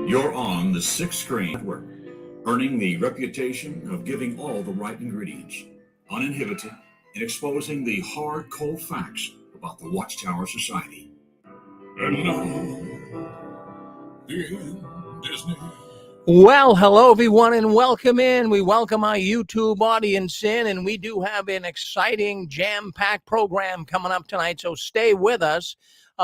You're on the Sixth Screen Network, earning the reputation of giving all the right ingredients, uninhibited, and exposing the hard, cold facts about the Watchtower Society. And now, in Disney. Well, hello, everyone, and welcome in. We welcome our YouTube audience in, and we do have an exciting, jam-packed program coming up tonight, so stay with us.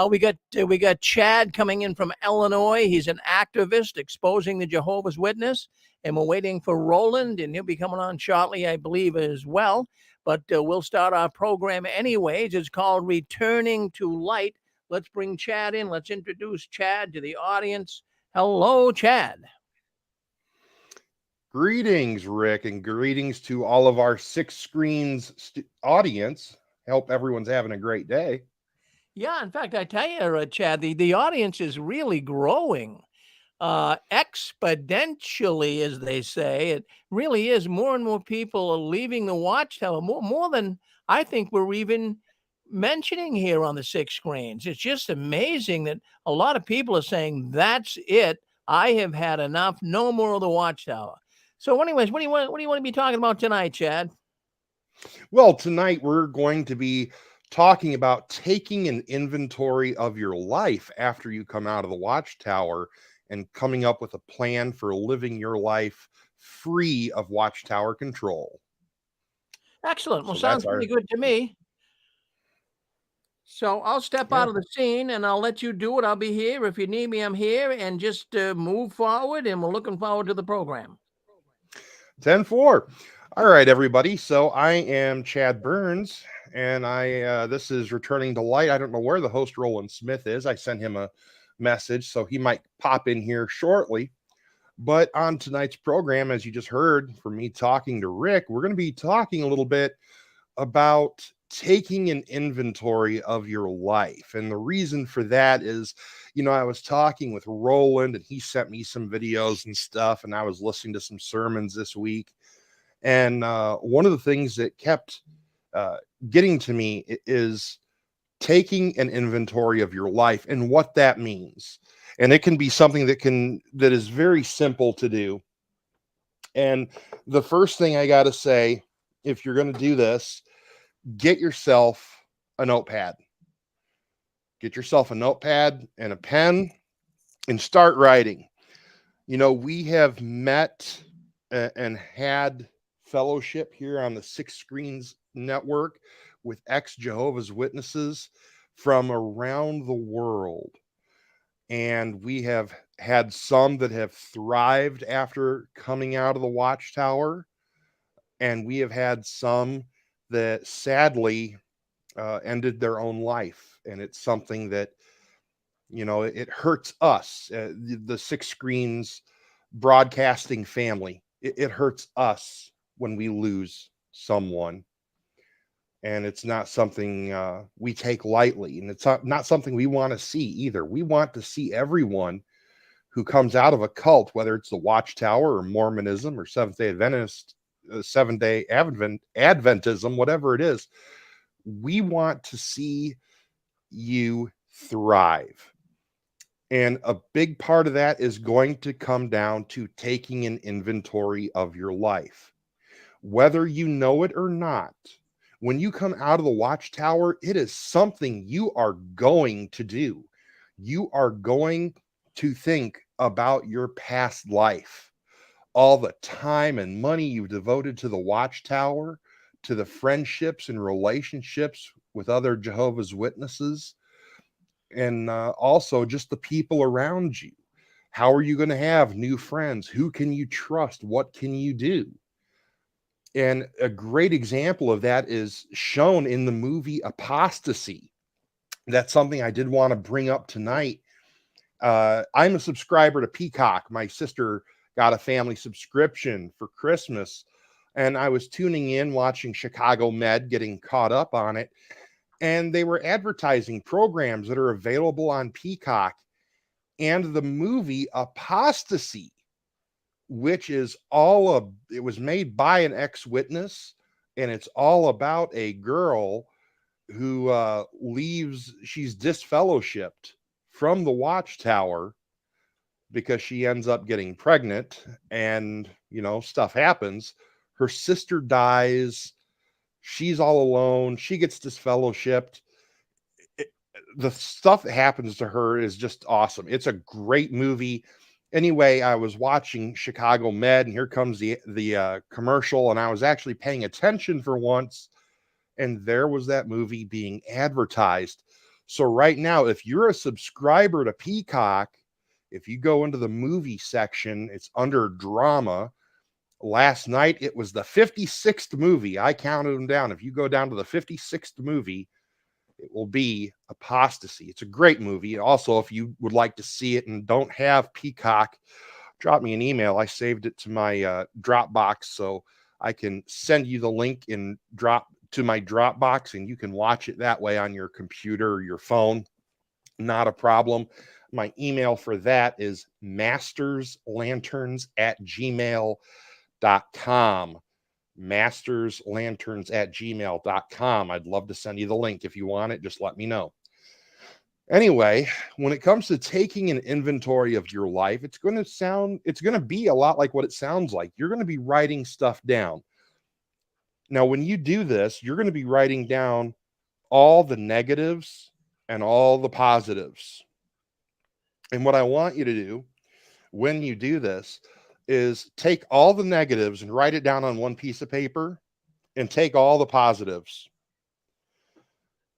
We got Chad coming in from Illinois. He's an activist exposing the Jehovah's Witness, and we're waiting for Roland, and he'll be coming on shortly, I believe, as well. But we'll start our program anyways. It's called Returning to Light. Let's bring Chad in. Let's introduce Chad to the audience. Hello, Chad. Greetings, Rick, and greetings to all of our Six Screens audience. Hope everyone's having a great day. Yeah, in fact, I tell you, Chad, the audience is really growing exponentially, as they say. It really is. More and more people are leaving the Watchtower, more than I think we're even mentioning here on the Six Screens. It's just amazing that a lot of people are saying, that's it. I have had enough. No more of the Watchtower. So anyways, what do you want to be talking about tonight, Chad? Well, tonight we're going to be talking about taking an inventory of your life after you come out of the Watchtower and coming up with a plan for living your life free of Watchtower control. Excellent. Well, So sounds that's our pretty good to me. So I'll step out of the scene and I'll let you do it. I'll be here. If you need me, I'm here. And just move forward. And we're looking forward to the program. 10-4. All right, everybody. So I am Chad Burns, and this is Returning to Light. I don't know where the host Roland Smith is. I sent him a message, so he might pop in here shortly. But on tonight's program, as you just heard from me talking to Rick, we're going to be talking a little bit about taking an inventory of your life. And the reason for that is, I was talking with Roland and he sent me some videos and stuff, and I was listening to some sermons this week. And one of the things that kept getting to me is taking an inventory of your life and what that means. And it can be something that is very simple to do. And the first thing I got to say, if you're going to do this, get yourself a notepad. Get yourself a notepad and a pen and start writing. We have met and had fellowship here on the Six Screens Network with ex-Jehovah's Witnesses from around the world. And we have had some that have thrived after coming out of the Watchtower. And we have had some that sadly ended their own life. And it's something that, it hurts us, the Six Screens broadcasting family. It hurts us when we lose someone. And it's not something we take lightly. And it's not something we want to see either. We want to see everyone who comes out of a cult, whether it's the Watchtower or Mormonism or Seventh-day Adventist, Seventh-day Adventism, whatever it is. We want to see you thrive. And a big part of that is going to come down to taking an inventory of your life. Whether you know it or not, when you come out of the Watchtower, it is something you are going to do. You are going to think about your past life, all the time and money you've devoted to the Watchtower, to the friendships and relationships with other Jehovah's Witnesses, and also just the people around you. How are you going to have new friends? Who can you trust? What can you do? And a great example of that is shown in the movie Apostasy. That's something I did want to bring up tonight. I'm a subscriber to Peacock. My sister got a family subscription for Christmas, and I was tuning in, watching Chicago Med, getting caught up on it. And they were advertising programs that are available on Peacock. And the movie Apostasy, which is it was made by an ex-witness, and it's all about a girl who leaves, she's disfellowshipped from the Watchtower because she ends up getting pregnant and, stuff happens. Her sister dies. She's all alone. She gets disfellowshipped. The stuff that happens to her is just awesome. It's a great movie. Anyway, I was watching Chicago Med, and here comes the commercial, and I was actually paying attention for once, and there was that movie being advertised. So right now, if you're a subscriber to Peacock, if you go into the movie section, it's under drama. Last night, it was the 56th movie. I counted them down. If you go down to the 56th movie, it will be Apostasy. It's a great movie. Also, if you would like to see it and don't have Peacock, drop me an email. I saved it to my Dropbox, so I can send you the link in to my Dropbox, and you can watch it that way on your computer or your phone. Not a problem. My email for that is masterslanterns@gmail.com. masterslanterns@gmail.com. I'd love to send you the link. If you want it, just let me know. Anyway, when it comes to taking an inventory of your life, it's going to be a lot like what it sounds like. You're going to be writing stuff down. Now, when you do this, you're going to be writing down all the negatives and all the positives. And what I want you to do when you do this is take all the negatives and write it down on one piece of paper, and take all the positives.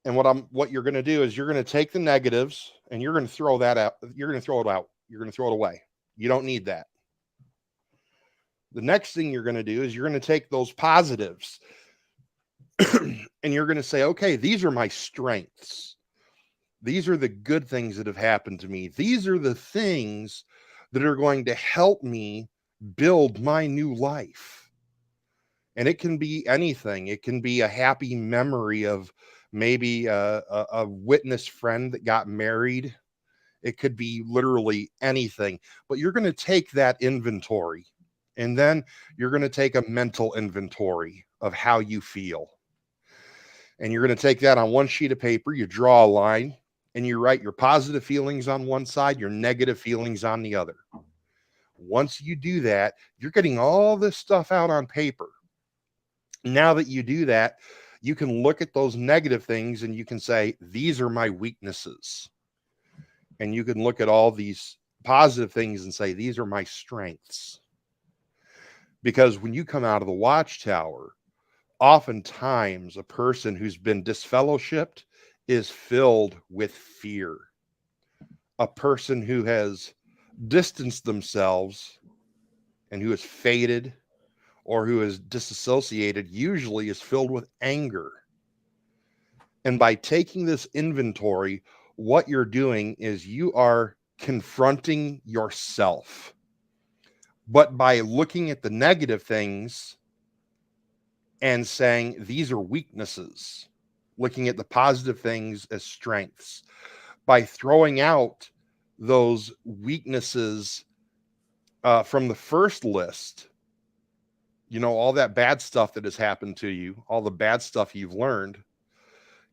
And what you're going to do is you're going to take the negatives and you're going to throw that out. You're going to throw it out. You're going to throw it away. You don't need that. The next thing you're going to do is you're going to take those positives and you're going to say, okay, these are my strengths. These are the good things that have happened to me. These are the things that are going to help me build my new life. And it can be anything. It can be a happy memory of maybe a witness friend that got married. It could be literally anything. But you're going to take that inventory, and then you're going to take a mental inventory of how you feel. And you're going to take that on one sheet of paper. You draw a line, and you write your positive feelings on one side, your negative feelings on the other. Once you do that, you're getting all this stuff out on paper. Now that you do that, you can look at those negative things and you can say, these are my weaknesses. And you can look at all these positive things and say, these are my strengths. Because when you come out of the Watchtower, oftentimes a person who's been disfellowshipped is filled with fear. A person who has distanced themselves and who has faded or who is disassociated usually is filled with anger. And by taking this inventory, what you're doing is you are confronting yourself. But by looking at the negative things and saying these are weaknesses, looking at the positive things as strengths, by throwing out those weaknesses from the first list, all that bad stuff that has happened to you, all the bad stuff you've learned,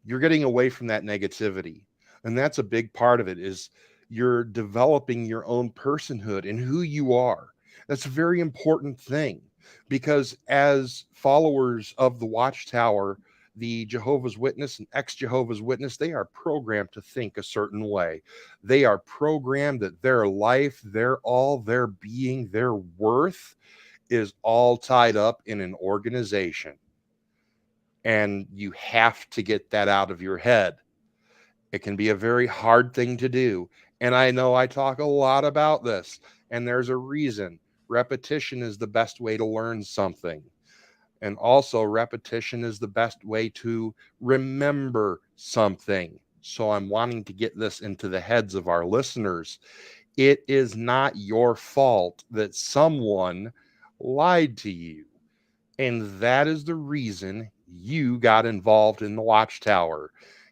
you're getting away from that negativity. And that's a big part of it, is you're developing your own personhood and who you are. That's a very important thing, because as followers of the Watchtower, the Jehovah's Witness and ex-Jehovah's Witness, they are programmed to think a certain way. They are programmed that their life, their all, their being, their worth is all tied up in an organization. And you have to get that out of your head. It can be a very hard thing to do. And I know I talk a lot about this, and there's a reason. Repetition is the best way to learn something. And also, repetition is the best way to remember something. So I'm wanting to get this into the heads of our listeners. It is not your fault that someone lied to you. And that is the reason you got involved in the Watchtower.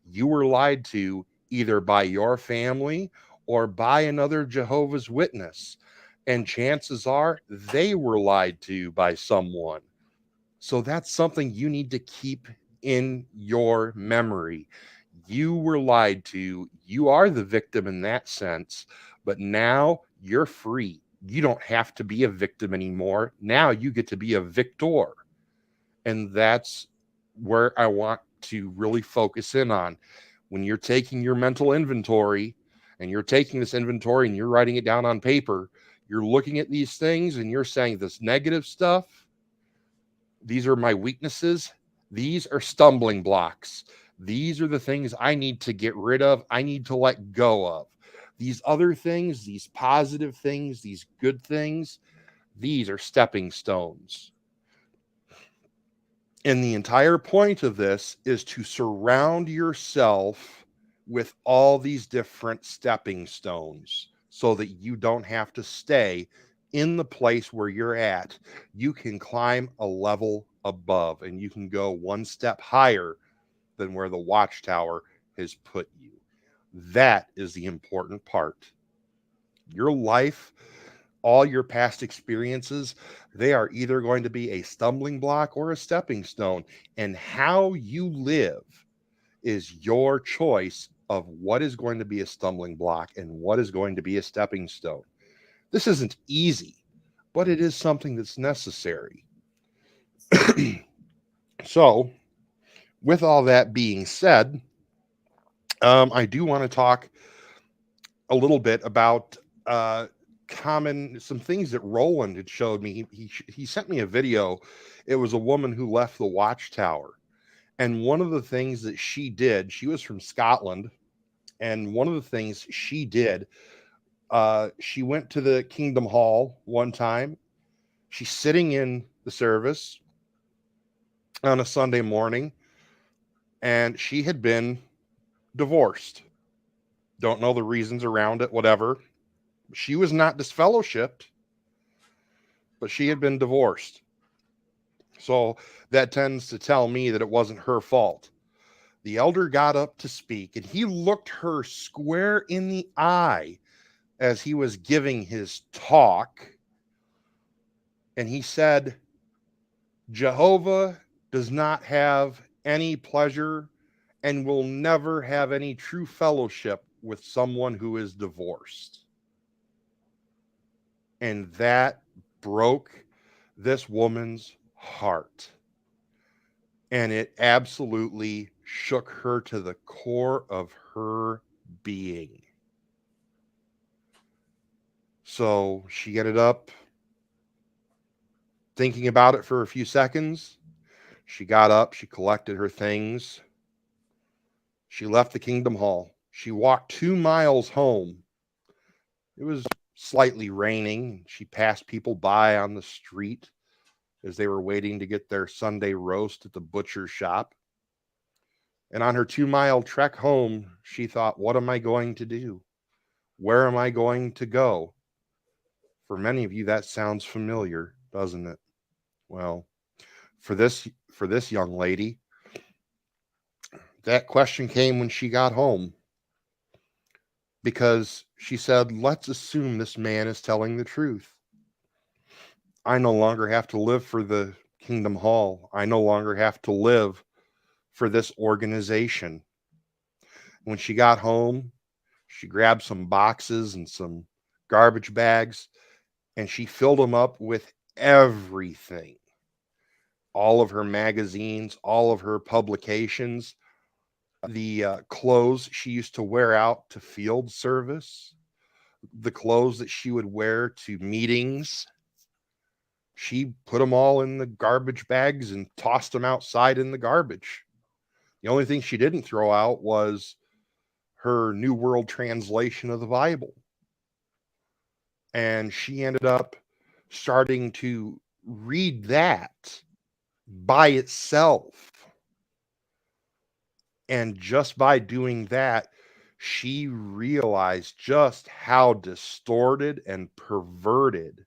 You were lied to either by your family or by another Jehovah's Witness. And chances are they were lied to by someone. So that's something you need to keep in your memory. You were lied to. You are the victim in that sense. But now You're free. You don't have to be a victim anymore. Now you get to be a victor. And that's where I want to really focus in on. When you're taking your mental inventory and you're taking this inventory and you're writing it down on paper, you're looking at these things and you're saying this negative stuff, these are my weaknesses. These are stumbling blocks. These are the things I need to get rid of. I need to let go of. These other things, these positive things, these good things, these are stepping stones. And the entire point of this is to surround yourself with all these different stepping stones so that you don't have to stay in the place where you're at. You can climb a level above and you can go one step higher than where the Watchtower has put you. That is the important part. Your life, all your past experiences, they are either going to be a stumbling block or a stepping stone. And how you live is your choice of what is going to be a stumbling block and what is going to be a stepping stone. This isn't easy, but it is something that's necessary. So, with all that being said, I do want to talk a little bit about some things that Roland had showed me. He sent me a video. It was a woman who left the Watchtower, and one of the things that she did, she was from Scotland, and one of the things she did, she went to the Kingdom Hall one time. She's sitting in the service on a Sunday morning, and she had been divorced. Don't know the reasons around it, whatever. She was not disfellowshipped, but she had been divorced. So that tends to tell me that it wasn't her fault. The elder got up to speak, and he looked her square in the eye as he was giving his talk. And he said, Jehovah does not have any pleasure and will never have any true fellowship with someone who is divorced. And that broke this woman's heart. And it absolutely shook her to the core of her being. So she ended up thinking about it for a few seconds. She got up, she collected her things. She left the Kingdom Hall. She walked 2 miles home. It was slightly raining. She passed people by on the street as they were waiting to get their Sunday roast at the butcher shop. And on her 2-mile trek home, she thought, what am I going to do? Where am I going to go? For many of you, that sounds familiar, doesn't it? Well, for this young lady, that question came when she got home. Because she said, let's assume this man is telling the truth. I no longer have to live for the Kingdom Hall. I no longer have to live for this organization. When she got home, she grabbed some boxes and some garbage bags, and she filled them up with everything. All of her magazines, all of her publications, the clothes she used to wear out to field service, the clothes that she would wear to meetings. She put them all in the garbage bags and tossed them outside in the garbage. The only thing she didn't throw out was her New World Translation of the Bible. And she ended up starting to read that by itself. And just by doing that, she realized just how distorted and perverted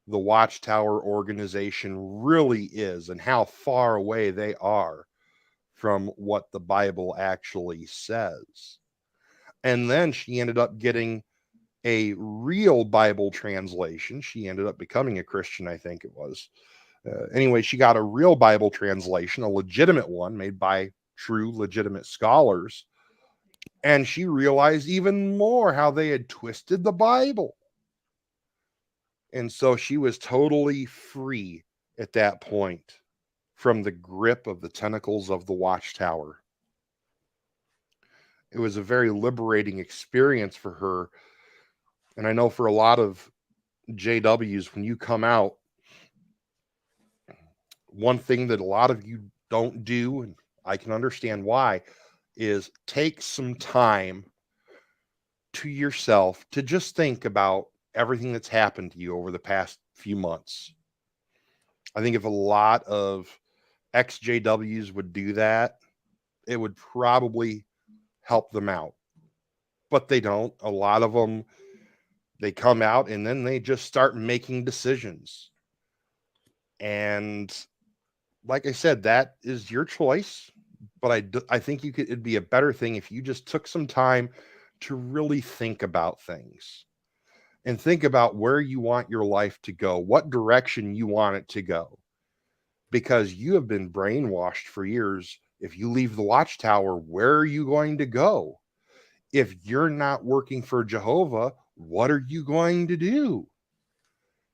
the Watchtower organization really is and how far away they are from what the Bible actually says. And then she ended up getting a real Bible translation. She ended up becoming a Christian, I think it was. Anyway, she got a real Bible translation, a legitimate one made by true, legitimate scholars. And she realized even more how they had twisted the Bible. And so she was totally free at that point from the grip of the tentacles of the Watchtower. It was a very liberating experience for her. And I know for a lot of JWs, when you come out, one thing that a lot of you don't do, and I can understand why, is take some time to yourself to just think about everything that's happened to you over the past few months. I think if a lot of ex-JWs would do that, it would probably help them out. But they don't. A lot of them, they come out and then they just start making decisions. And like I said, that is your choice. But I think it'd be a better thing if you just took some time to really think about things and think about where you want your life to go, what direction you want it to go. Because you have been brainwashed for years. If you leave the Watchtower, where are you going to go? If you're not working for Jehovah, what are you going to do?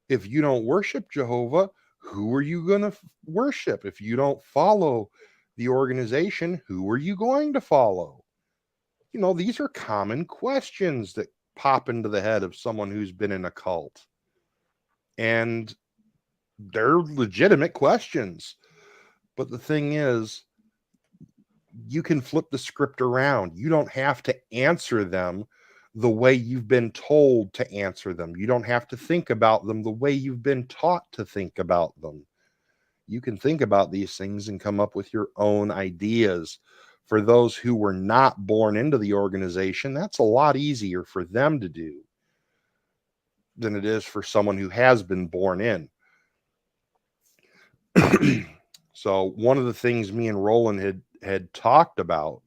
If you don't worship Jehovah, who are you going to worship? If you don't follow the organization, who are you going to follow? You know, these are common questions that pop into the head of someone who's been in a cult. And they're legitimate questions. But the thing is, you can flip the script around. You don't have to answer them the way you've been told to answer them. You don't have to think about them the way you've been taught to think about them. You can think about these things and come up with your own ideas. For those who were not born into the organization, that's a lot easier for them to do than it is for someone who has been born in. So one of the things me and Roland had talked about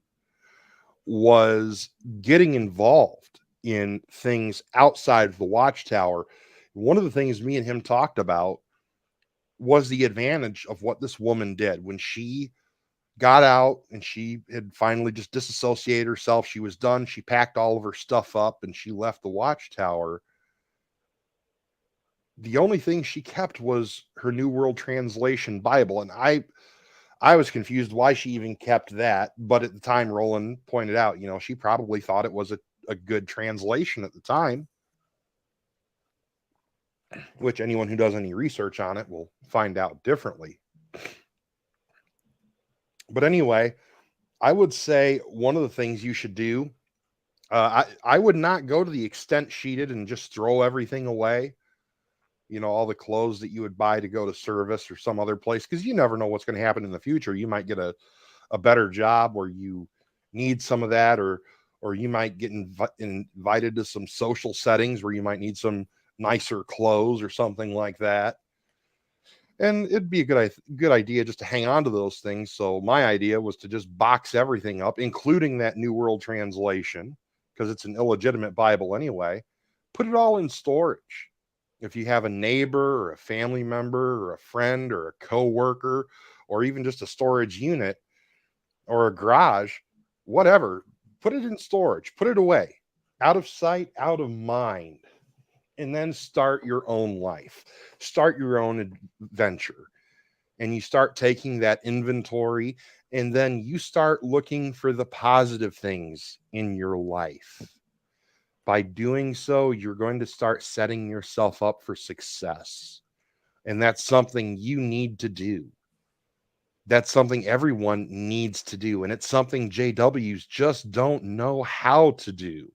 was getting involved in things outside of the Watchtower. One of the things me and him talked about was the advantage of what this woman did when she got out and she had finally just disassociated herself. She was done. She packed all of her stuff up and she left the Watchtower. The only thing she kept was her New World Translation Bible. And I was confused why she even kept that. But at the time, Roland pointed out, you know, she probably thought it was a good translation at the time, which anyone who does any research on it will find out differently. But anyway, I would say one of the things you should do, I would not go to the extent she did and just throw everything away. You know, all the clothes that you would buy to go to service or some other place, because you never know what's going to happen in the future. You might get a better job where you need some of that, or you might get invited to some social settings where you might need some nicer clothes or something like that. And it'd be a good idea just to hang on to those things. So my idea was to just box everything up, including that New World Translation, because it's an illegitimate Bible anyway. Put it all in storage. If you have a neighbor or a family member or a friend or a coworker or even just a storage unit or a garage, whatever, put it in storage, put it away, out of sight, out of mind, and then start your own life, start your own adventure. And you start taking that inventory, and then you start looking for the positive things in your life. By doing so, you're going to start setting yourself up for success. And that's something you need to do. That's something everyone needs to do. And it's something JWs just don't know how to do.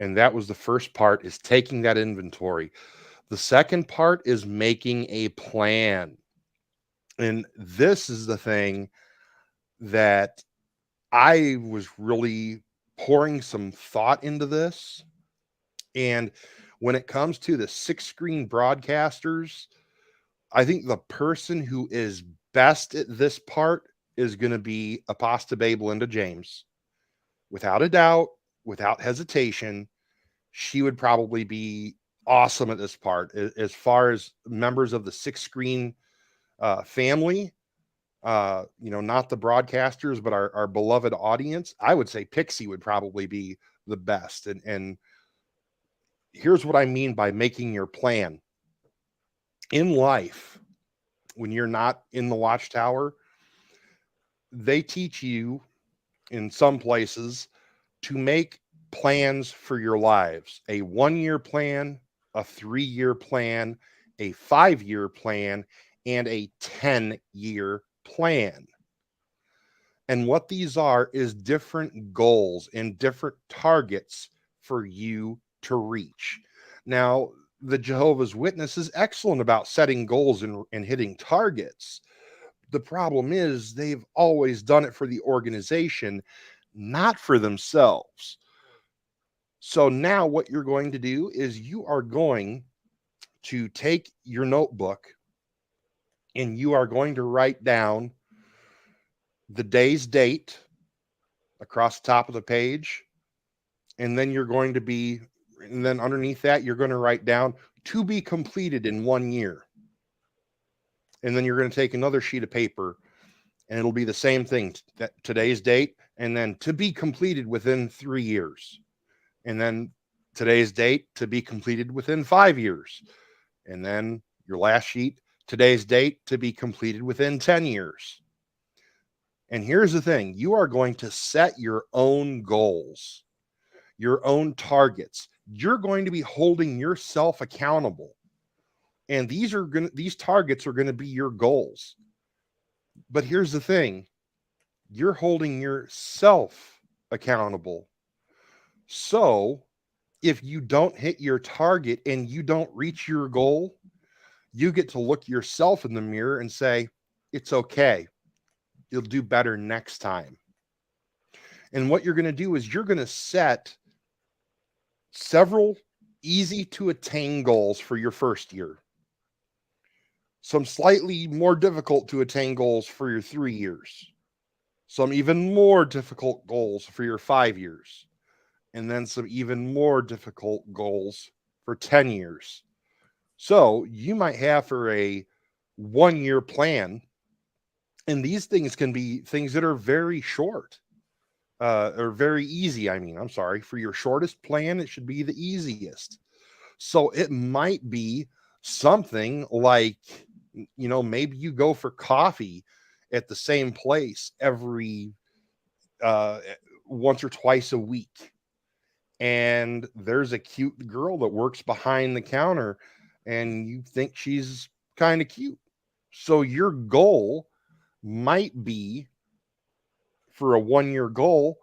And that was the first part, is taking that inventory. The second part is making a plan. And this is the thing that I was really pouring some thought into this. And when it comes to the 6-screen broadcasters, I think the person who is best at this part is going to be Apostle Babe Linda James. Without a doubt, without hesitation, she would probably be awesome at this part. As far as members of the 6-screen family, you know, not the broadcasters, but our beloved audience, I would say Pixie would probably be the best. And here's what I mean by making your plan. In life, when you're not in the Watchtower, they teach you in some places to make plans for your lives. A 1-year plan, a 3-year plan, a 5-year plan, and a 10-year plan. And what these are is different goals and different targets for you to reach. Now, the Jehovah's Witness is excellent about setting goals and hitting targets. The problem is they've always done it for the organization, not for themselves. So now what you're going to do is you are going to take your notebook and you are going to write down the day's date across the top of the page. And then and then underneath that, you're going to write down to be completed in 1 year. And then you're going to take another sheet of paper and it'll be the same thing, today's date, and then to be completed within 3 years. And then today's date to be completed within 5 years. And then your last sheet, today's date to be completed within 10 years. And here's the thing, you are going to set your own goals, your own targets. You're going to be holding yourself accountable. And these targets are going to be your goals. But here's the thing, you're holding yourself accountable. So if you don't hit your target and you don't reach your goal, you get to look yourself in the mirror and say, it's okay. You'll do better next time. And what you're going to do is you're going to set several easy to attain goals for your first year. Some slightly more difficult to attain goals for your 3 years. Some even more difficult goals for your 5 years. And then some even more difficult goals for 10 years. So you might have for a 1-year plan, and these things can be things that are very short, or very easy. For your shortest plan, it should be the easiest. So it might be something like, maybe you go for coffee at the same place every once or twice a week. And there's a cute girl that works behind the counter and you think she's kind of cute. So your goal might be, for a 1-year goal,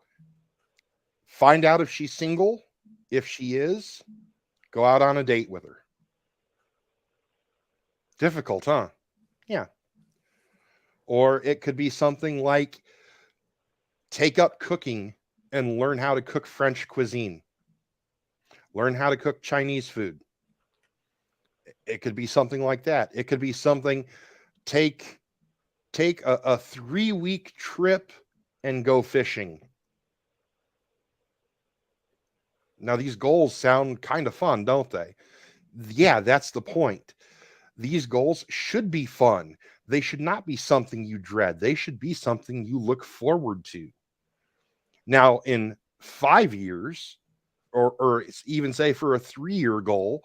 find out if she's single. If she is, go out on a date with her. Difficult, huh? Yeah. Or it could be something like take up cooking and learn how to cook French cuisine. Learn how to cook Chinese food. It could be something like that. It could be something, take a 3-week trip and go fishing. Now, these goals sound kind of fun, don't they? Yeah, that's the point. These goals should be fun. They should not be something you dread. They should be something you look forward to. Now, in 5 years, or even say for a 3-year goal,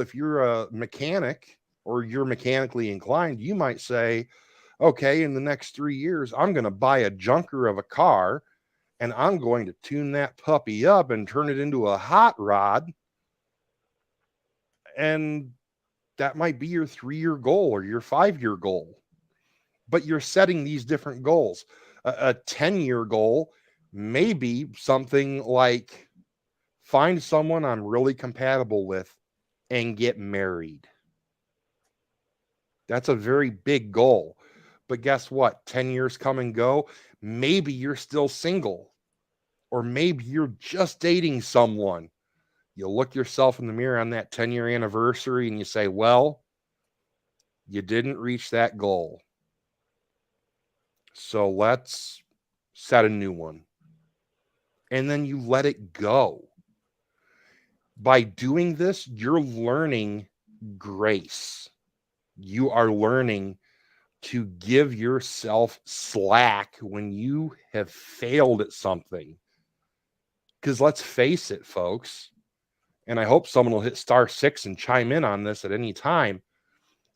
if you're a mechanic or you're mechanically inclined, you might say, okay, in the next 3 years, I'm going to buy a junker of a car and I'm going to tune that puppy up and turn it into a hot rod. And that might be your 3-year goal or your 5-year goal. But you're setting these different goals. A 10-year goal may be something like find someone I'm really compatible with and get married. That's a very big goal. But guess what? 10 years come and go. Maybe you're still single, or maybe you're just dating someone. You look yourself in the mirror on that 10-year anniversary and you say, well, you didn't reach that goal. So let's set a new one. And then you let it go. By doing this, you're learning grace. You are learning to give yourself slack when you have failed at something. Because let's face it, folks, and I hope someone will hit *6 and chime in on this at any time.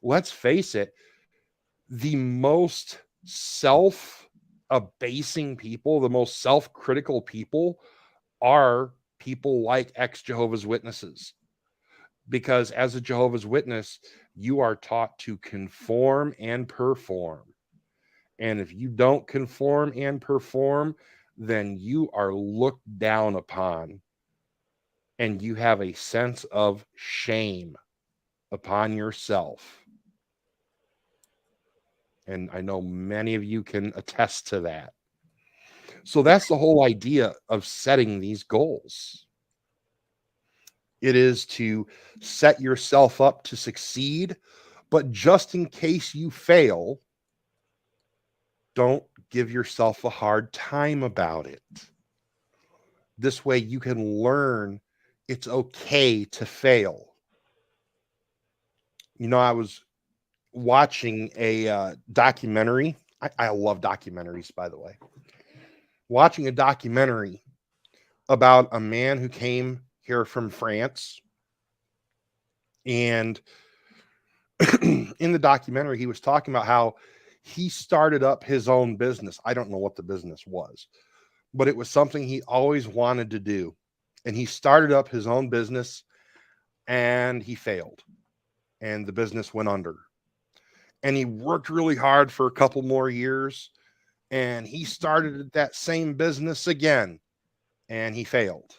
Let's face it, the most self-abasing people, the most self-critical people are people like ex-Jehovah's Witnesses. Because as a Jehovah's Witness, you are taught to conform and perform. And if you don't conform and perform, then you are looked down upon. And you have a sense of shame upon yourself. And I know many of you can attest to that. So that's the whole idea of setting these goals. It is to set yourself up to succeed, but just in case you fail, don't give yourself a hard time about it. This way you can learn it's okay to fail. You know, I was watching a documentary. I love documentaries, by the way. Watching a documentary about a man who came here from France. And in the documentary, he was talking about how he started up his own business. I don't know what the business was, but it was something he always wanted to do. And he started up his own business and he failed. And the business went under. And he worked really hard for a couple more years. And he started that same business again. And he failed.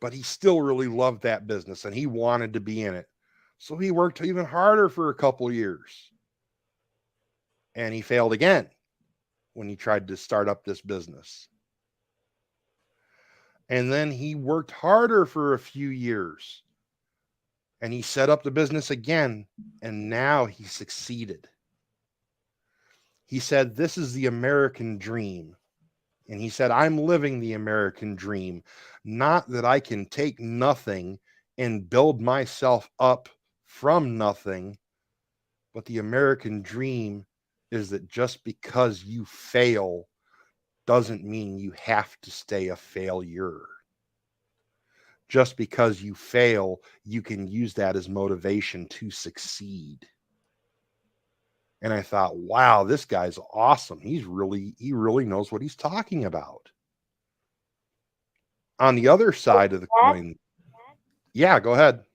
But he still really loved that business and he wanted to be in it. So he worked even harder for a couple years. And he failed again when he tried to start up this business. And then he worked harder for a few years. And he set up the business again. And now he succeeded. He said, "This is the American dream." And he said, "I'm living the American dream. Not that I can take nothing and build myself up from nothing. But the American dream is that just because you fail doesn't mean you have to stay a failure. Just because you fail, you can use that as motivation to succeed." And I thought, wow, this guy's awesome. He really knows what he's talking about. On the other side of the coin, yeah, go ahead.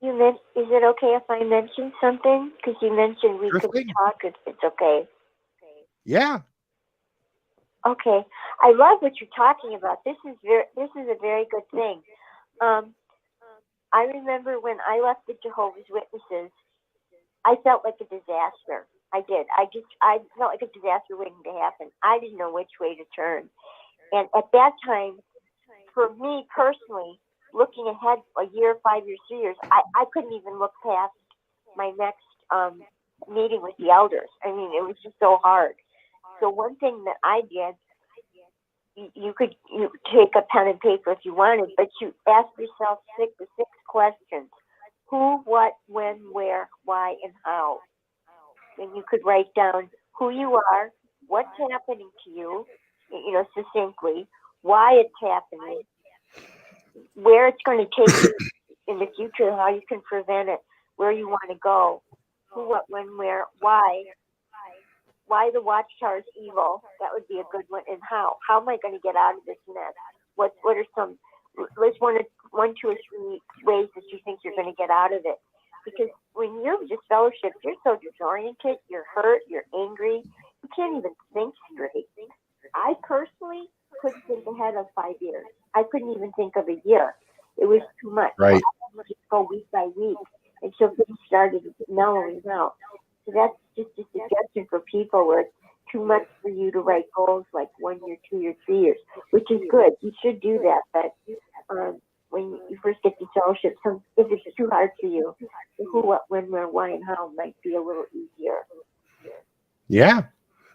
Is it okay if I mention something? Because you mentioned we could talk if it's okay. Yeah. Okay. I love what you're talking about. This is a very good thing. I remember when I left the Jehovah's Witnesses, I felt like a disaster. I did. I felt like a disaster waiting to happen. I didn't know which way to turn. And at that time, for me personally, looking ahead a year, 5 years, 3 years, I couldn't even look past my next meeting with the elders. I mean, it was just so hard. So one thing that I did, you take a pen and paper if you wanted, but you ask yourself six questions: who, what, when, where, why, and how. And you could write down who you are, what's happening to you, succinctly, why it's happening, where it's going to take you in the future, how you can prevent it, where you want to go, who, what, when, where, why the Watchtower is evil. That would be a good one. And how am I going to get out of this mess? What are some, list one, two, or three ways that you think you're going to get out of it? Because when you're just fellowship, you're so disoriented, you're hurt, you're angry, you can't even think straight. I personally couldn't think ahead of 5 years. I couldn't even think of a year. It was too much. Right. I had to just go week by week until things started mellowing out. So that's just a suggestion for people where it's too much for you to write goals like 1 year, 2 years, 3 years, which is good. You should do that. But when you first get to fellowship, if it's too hard for you, the who, what, when, where, why, and how might be a little easier. Yeah,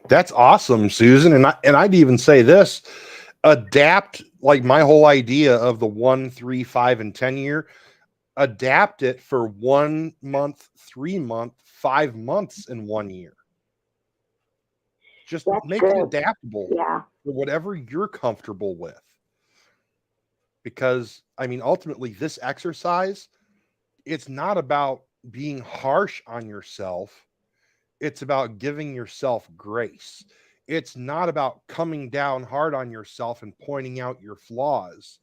that's awesome, Susan. And I'd even say this: adapt, like my whole idea of the 1, 3, 5, and 10 year. Adapt it for 1 month, 3 month, 5 months in 1 year. Just make it adaptable for whatever you're comfortable with. because I mean, ultimately this exercise, it's not about being harsh on yourself. It's about giving yourself grace. It's not about coming down hard on yourself and pointing out your flaws.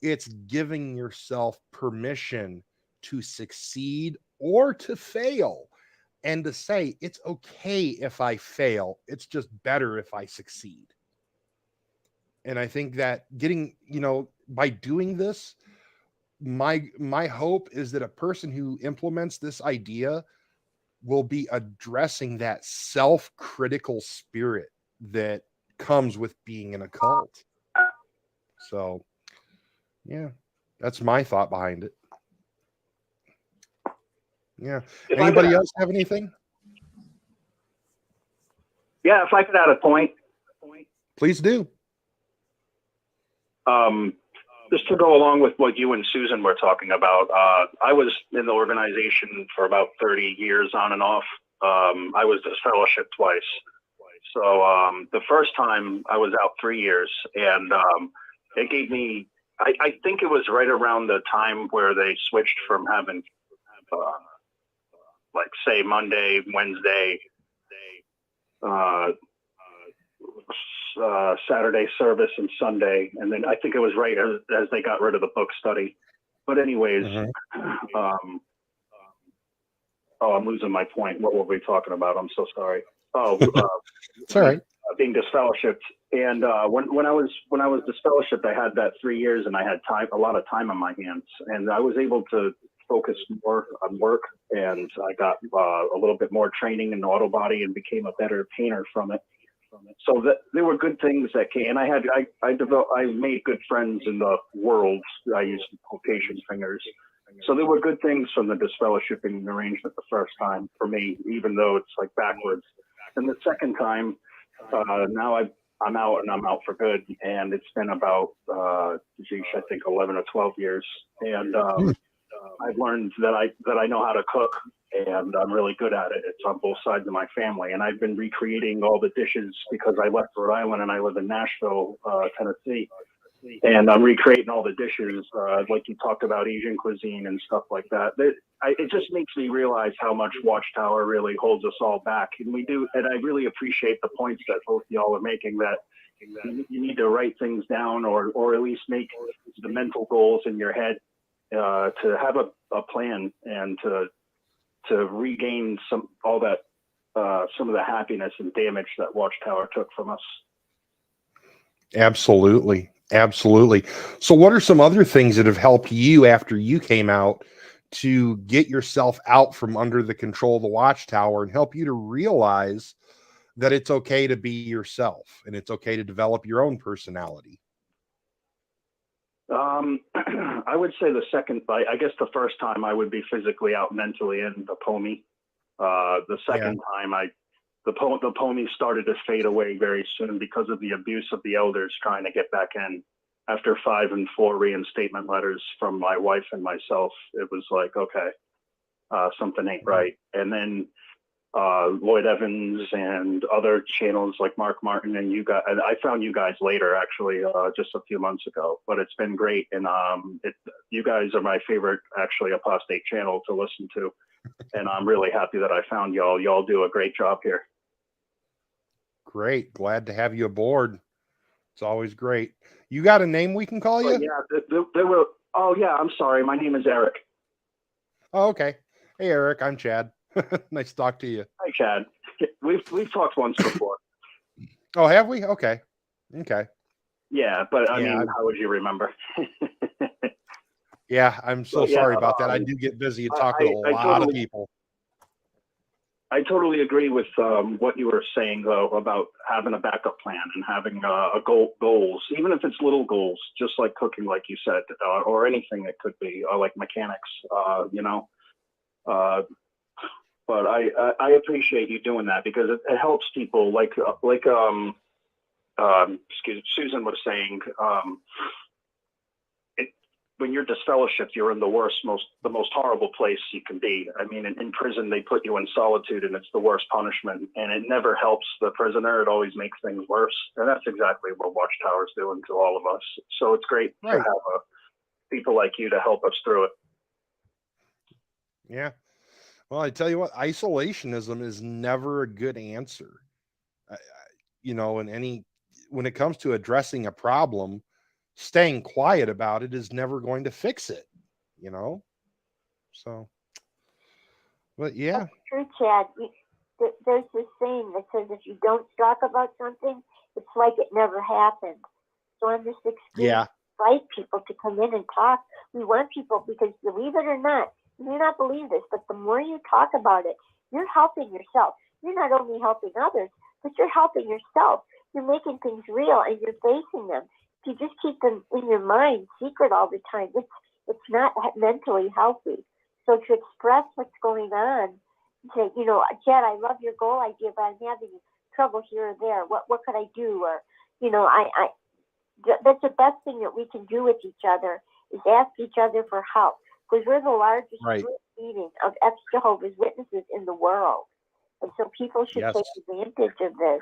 It's giving yourself permission to succeed or to fail, and to say, it's okay if I fail. It's just better if I succeed. And I think that getting, by doing this, my hope is that a person who implements this idea will be addressing that self-critical spirit that comes with being in a cult. So, yeah, that's my thought behind it. Yeah. If Anybody else have anything? Yeah, if I could add a point. Please do. Just to go along with what you and Susan were talking about, I was in the organization for about 30 years on and off. I was disfellowshipped twice. So the first time I was out 3 years, and it gave me, I think it was right around the time where they switched from having, like, say, Monday, Wednesday, Saturday service and Sunday, and then I think it was right as they got rid of the book study. But anyways, oh, I'm losing my point. What were we talking about? I'm so sorry. Oh, it's all right. Being disfellowshipped, and when I was disfellowshipped, I had that 3 years, and I had a lot of time on my hands, and I was able to focus more on work, and I got a little bit more training in auto body and became a better painter from it. So that there were good things that came, and I made good friends in the world. I used quotation fingers. So there were good things from the disfellowshipping arrangement the first time for me, even though it's like backwards. And the second time, now I'm out, and I'm out for good. And it's been about, I think 11 or 12 years. And I've learned that I know how to cook, and I'm really good at it. It's on both sides of my family. And I've been recreating all the dishes because I left Rhode Island and I live in Nashville, Tennessee. And I'm recreating all the dishes, like you talked about, Asian cuisine and stuff like that. It just makes me realize how much Watchtower really holds us all back. And I really appreciate the points that both y'all are making, that you need to write things down, or at least make the mental goals in your head, to have a plan, and to regain some of the happiness and damage that Watchtower took from us. Absolutely. So what are some other things that have helped you after you came out to get yourself out from under the control of the Watchtower and help you to realize that it's okay to be yourself and it's okay to develop your own personality? I would say I guess the first time I would be physically out, mentally in the POMI. The second time the POMI started to fade away very soon because of the abuse of the elders trying to get back in. After 5 and 4 reinstatement letters from my wife and myself, it was like, okay, something ain't right. And then Lloyd Evans and other channels like Mark Martin and you guys, and I found you guys later, actually, just a few months ago, but it's been great. And you guys are my favorite, actually, apostate channel to listen to. And I'm really happy that I found y'all. Y'all do a great job here. Great. Glad to have you aboard. It's always great. You got a name we can call you? Oh yeah, I'm sorry. My name is Eric. Oh, okay. Hey, Eric, I'm Chad. Nice to talk to you. Hi, Chad. We've talked once before. Oh, have we? Okay. Yeah, but I mean, how would you remember? Yeah, I'm so sorry about that. I do get busy and talk with a lot of people. I totally agree with what you were saying, though, about having a backup plan and having goals, even if it's little goals, just like cooking, like you said, or anything it could be, like mechanics, But I appreciate you doing that, because it helps people, like Susan was saying. when you're disfellowshipped, you're in the most horrible place you can be. I mean, in prison, they put you in solitude, and it's the worst punishment, and it never helps the prisoner. It always makes things worse. And that's exactly what Watchtower's doing to all of us. So it's great to have people like you to help us through it. Yeah. Well, I tell you what, isolationism is never a good answer. You know, when it comes to addressing a problem, staying quiet about it is never going to fix it, you know? So, but yeah. That's true, Chad. There's this saying that says if you don't talk about something, it's like it never happened. So on this extreme, invite people to come in and talk. We want people, because believe it or not, you may not believe this, but the more you talk about it, you're helping yourself. You're not only helping others, but you're helping yourself. You're making things real, and you're facing them. If you just keep them in your mind secret all the time, it's not mentally healthy. So to express what's going on, say, you know, Chad, I love your goal idea, but I'm having trouble here or there. What could I do? Or, you know, that's the best thing that we can do with each other, is ask each other for help, because we're the largest group meeting of ex-Jehovah's Witnesses in the world. And so people should take advantage of this.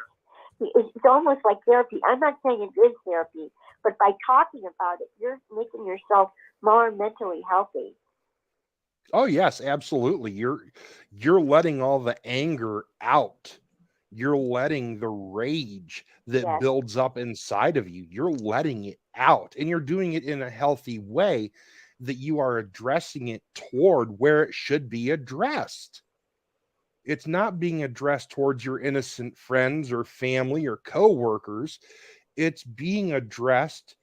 It's almost like therapy. I'm not saying it is therapy, but by talking about it, you're making yourself more mentally healthy. Oh yes, absolutely. You're letting all the anger out. You're letting the rage that builds up inside of you. You're letting it out, and you're doing it in a healthy way, that you are addressing it toward where it should be addressed. It's not being addressed towards your innocent friends or family or coworkers. It's being addressed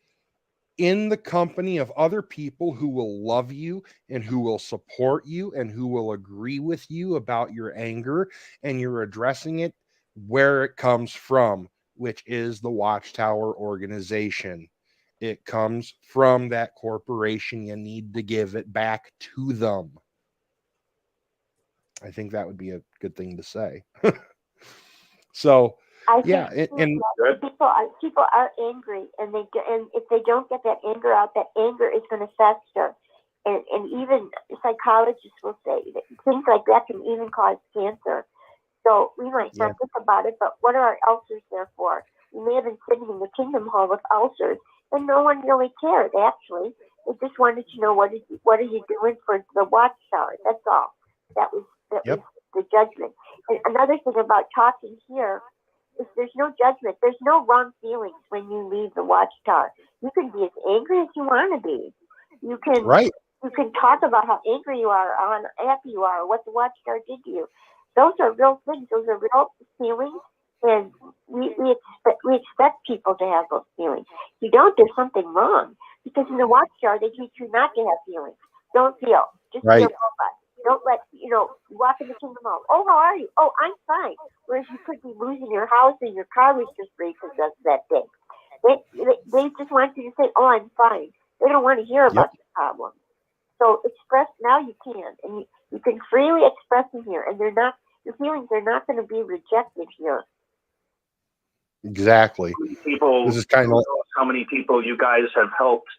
in the company of other people who will love you and who will support you and who will agree with you about your anger, and you're addressing it where it comes from, which is the Watchtower organization. It comes from that corporation. You need to give it back to them. I think that would be a good thing to say. So, yeah, and people are angry, and if they don't get that anger out, that anger is going to fester, and even psychologists will say that things like that can even cause cancer. So we might not think about it, but what are our ulcers there for? We may have been sitting in the Kingdom Hall with ulcers, and no one really cared. Actually, they just wanted to know what are you doing for the Watchtower. That's all. That was the judgment. And another thing about talking here is there's no judgment. There's no wrong feelings when you leave the Watchtower. You can be as angry as you want to be. You can talk about how angry you are, how happy you are, or what the Watchtower did to you. Those are real things. Those are real feelings, and we expect people to have those feelings. If you don't, there's something wrong, because in the Watchtower they teach you not to have feelings. Don't feel. Just be a robot. Don't let, walk in the Kingdom Hall. Oh, how are you? Oh, I'm fine. Whereas you could be losing your house and your car was just repossessed that day. They just want you to say, oh, I'm fine. They don't want to hear about the problem. So express, now you can. And you can freely express them here. And your feelings are not going to be rejected here. Exactly. This is kind of how many people you guys have helped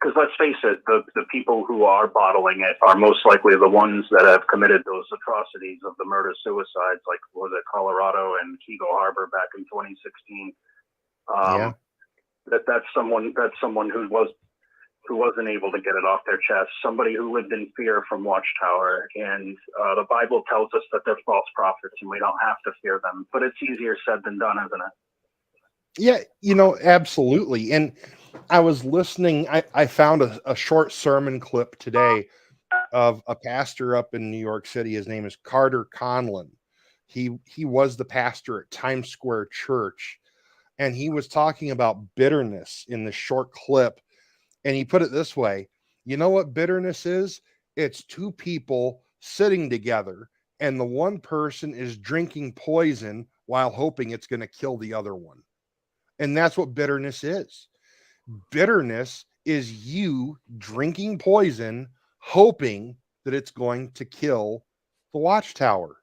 because let's face it, the people who are bottling it are most likely the ones that have committed those atrocities of the murder-suicides, like, was it Colorado and Kego Harbor back in 2016? That's someone who wasn't able to get it off their chest, somebody who lived in fear from Watchtower. And the Bible tells us that they're false prophets and we don't have to fear them, but it's easier said than done, isn't it? Yeah, absolutely. And I was listening, I found a short sermon clip today of a pastor up in New York City. His name is Carter Conlon. He was the pastor at Times Square Church, and he was talking about bitterness in the short clip. And he put it this way: you know what bitterness is? It's two people sitting together, and the one person is drinking poison while hoping it's going to kill the other one. And that's what bitterness is. Bitterness is you drinking poison, hoping that it's going to kill the Watchtower.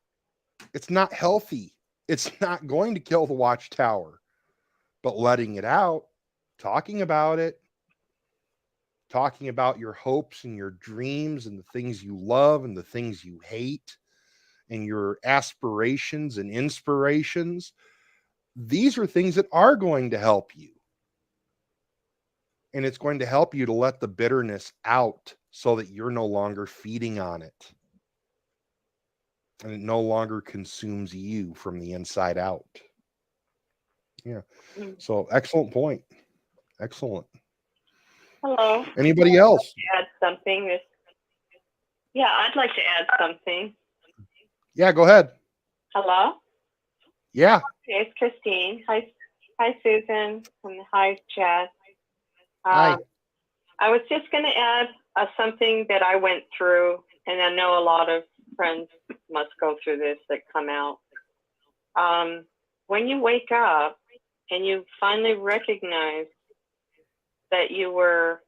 It's not healthy. It's not going to kill the Watchtower. But letting it out, talking about it, talking about your hopes and your dreams and the things you love and the things you hate and your aspirations and inspirations. These are things that are going to help you. And it's going to help you to let the bitterness out so that you're no longer feeding on it. And it no longer consumes you from the inside out. Yeah. So excellent point. Excellent. Hello. Anybody else? Add something. Yeah, I'd like to add something. Yeah, go ahead. Hello. Yeah. Okay, it's Christine. Hi, Susan, and hi, Chad. Hi. I was just going to add something that I went through, and I know a lot of friends must go through this that come out. When you wake up and you finally recognize that you were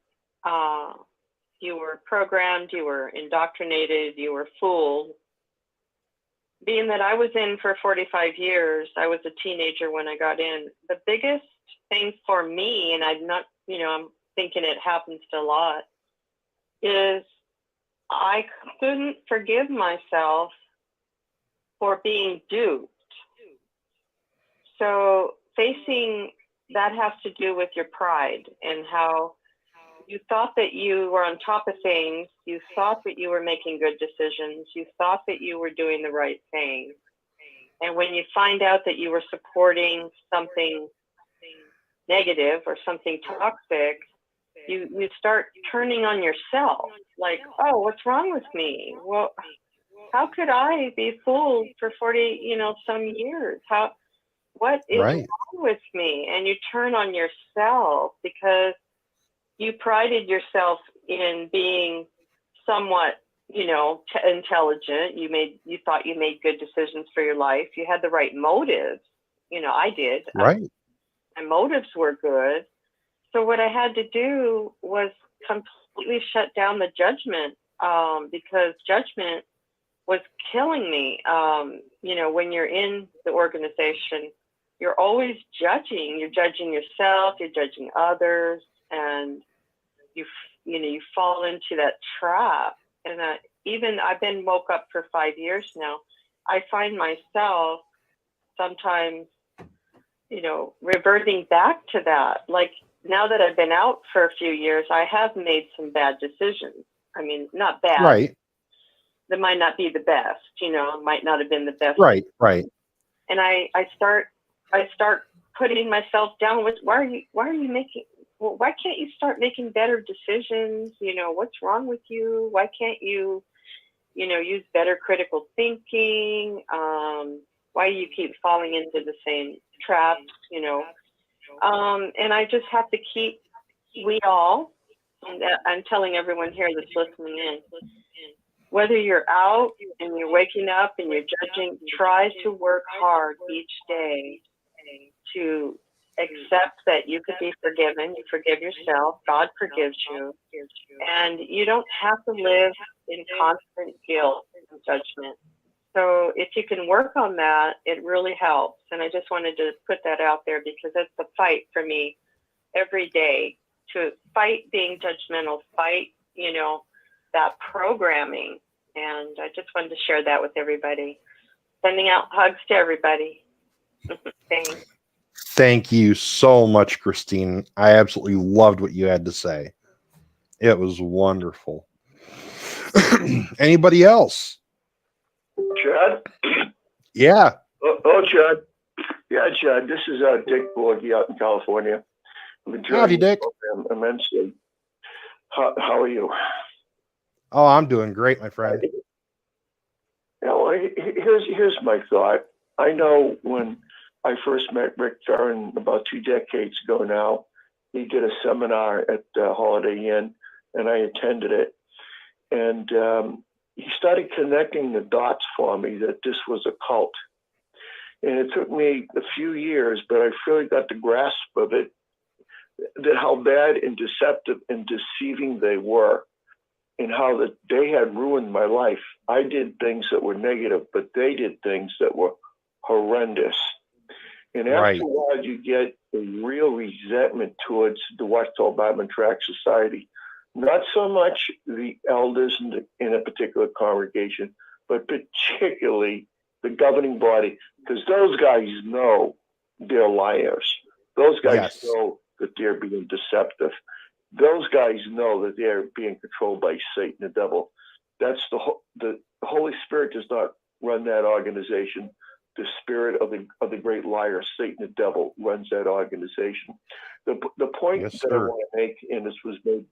programmed, you were indoctrinated, you were fooled. Being that I was in for 45 years, I was a teenager when I got in. The biggest thing for me, and I'm not, I'm thinking it happens to a lot, is I couldn't forgive myself for being duped. So facing that has to do with your pride and how you thought that you were on top of things. You thought that you were making good decisions. You thought that you were doing the right thing. And when you find out that you were supporting something negative or something toxic, you start turning on yourself. Like, oh, what's wrong with me? Well, how could I be fooled for 40, some years? What is wrong with me? And you turn on yourself because you prided yourself in being somewhat, intelligent. You thought you made good decisions for your life. You had the right motives. I did. Right. My motives were good. So what I had to do was completely shut down the judgment because judgment was killing me. When you're in the organization, you're always judging. You're judging yourself. You're judging others, and you fall into that trap. And I've been woke up for 5 years now. I find myself sometimes, reverting back to that. Like now that I've been out for a few years, I have made some bad decisions. I mean, not bad. Right. That might not be the best, might not have been the best. Right. Right. And I start putting myself down with, why can't you start making better decisions? What's wrong with you? Why can't you, use better critical thinking? Why do you keep falling into the same traps, and I just have to keep, I'm telling everyone here that's listening in, whether you're out and you're waking up and you're judging, try to work hard each day to accept that you could be forgiven. You forgive yourself. God forgives you. And you don't have to live in constant guilt and judgment. So if you can work on that, it really helps. And I just wanted to put that out there because that's the fight for me every day, to fight being judgmental, fight, that programming. And I just wanted to share that with everybody. Sending out hugs to everybody. Thanks. Thank you so much, Christine. I absolutely loved what you had to say. It was wonderful. Anybody else? Chad? Yeah. Oh, Chad. Yeah, Chad. This is Dick Borgie out in California. I'm enjoying Howdy, Dick. the program immensely. How are you? Oh, I'm doing great, my friend. Yeah, well, here's my thought. I know when I first met Rick Farron about 2 decades ago now, he did a seminar at Holiday Inn, and I attended it. And he started connecting the dots for me that this was a cult. And it took me a few years, but I really got the grasp of it, that how bad and deceptive and deceiving they were, and how that they had ruined my life. I did things that were negative, but they did things that were horrendous. And after a while, you get a real resentment towards the Watchtower Bible and Tract Society. not so much the elders in a particular congregation, but particularly the governing body, because those guys know they're liars. Those guys Yes. know that they're being deceptive. Those guys know that they're being controlled by Satan, the devil. That's the Holy Spirit does not run that organization. The spirit of the great liar, Satan, the devil, runs that organization. The point Yes, that I sir. want to make, and this was made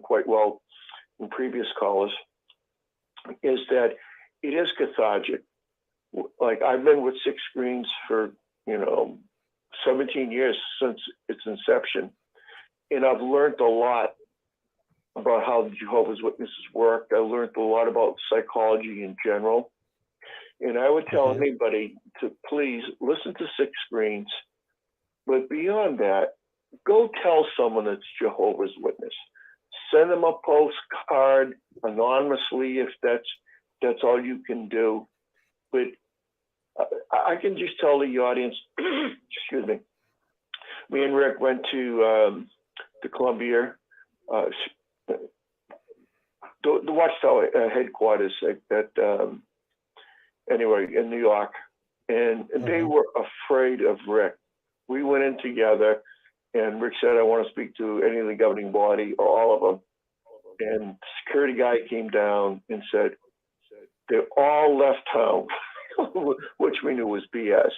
quite well in previous callers, is that it is cathartic. Like, I've been with Six Screens for 17 years since its inception, and I've learned a lot about how Jehovah's Witnesses work. I learned a lot about psychology in general. And I would tell anybody to please listen to Six Screens, but beyond that, go tell someone that's Jehovah's Witness. Send them a postcard anonymously if that's all you can do. But I can just tell the audience, excuse me, me and Rick went to Columbia, the Watchtower headquarters at anyway, in New York, and they were afraid of Rick. We went in together, and Rick said, I want to speak to any of the governing body or all of them. And the security guy came down and said, they all left town, which we knew was BS.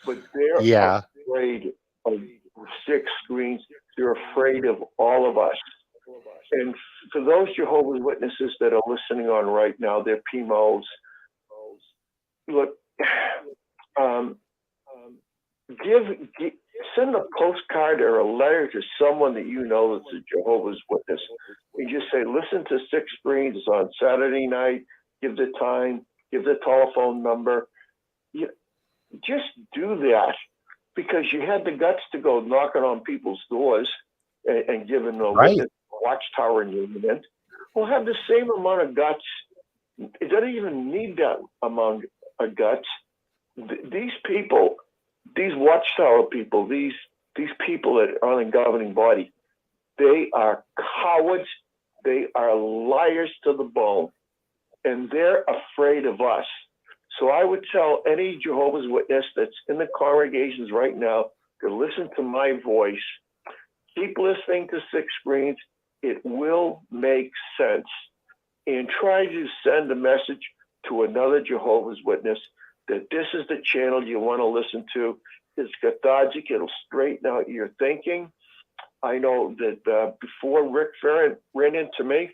But they're afraid of Six Screens. They're afraid of all of us. And for those Jehovah's Witnesses that are listening on right now, they're PMOs. Look, send a postcard or a letter to someone that you know that's a Jehovah's Witness. And just say, listen to Six Screens on Saturday night. Give the time. Give the telephone number. Just do that, because you had the guts to go knocking on people's doors and giving a witness a Watchtower monument. Well, have the same amount of guts. It doesn't even need that amount of guts. These people, these Watchtower people, these people that are in the governing body, they are cowards. They are liars to the bone, and they're afraid of us. So I would tell any Jehovah's Witness that's in the congregations right now to listen to my voice. Keep listening to Six Screens. It will make sense. And try to send a message to another Jehovah's Witness that this is the channel you want to listen to. It's cathartic. It'll straighten out your thinking. I know that before Rick ran into me,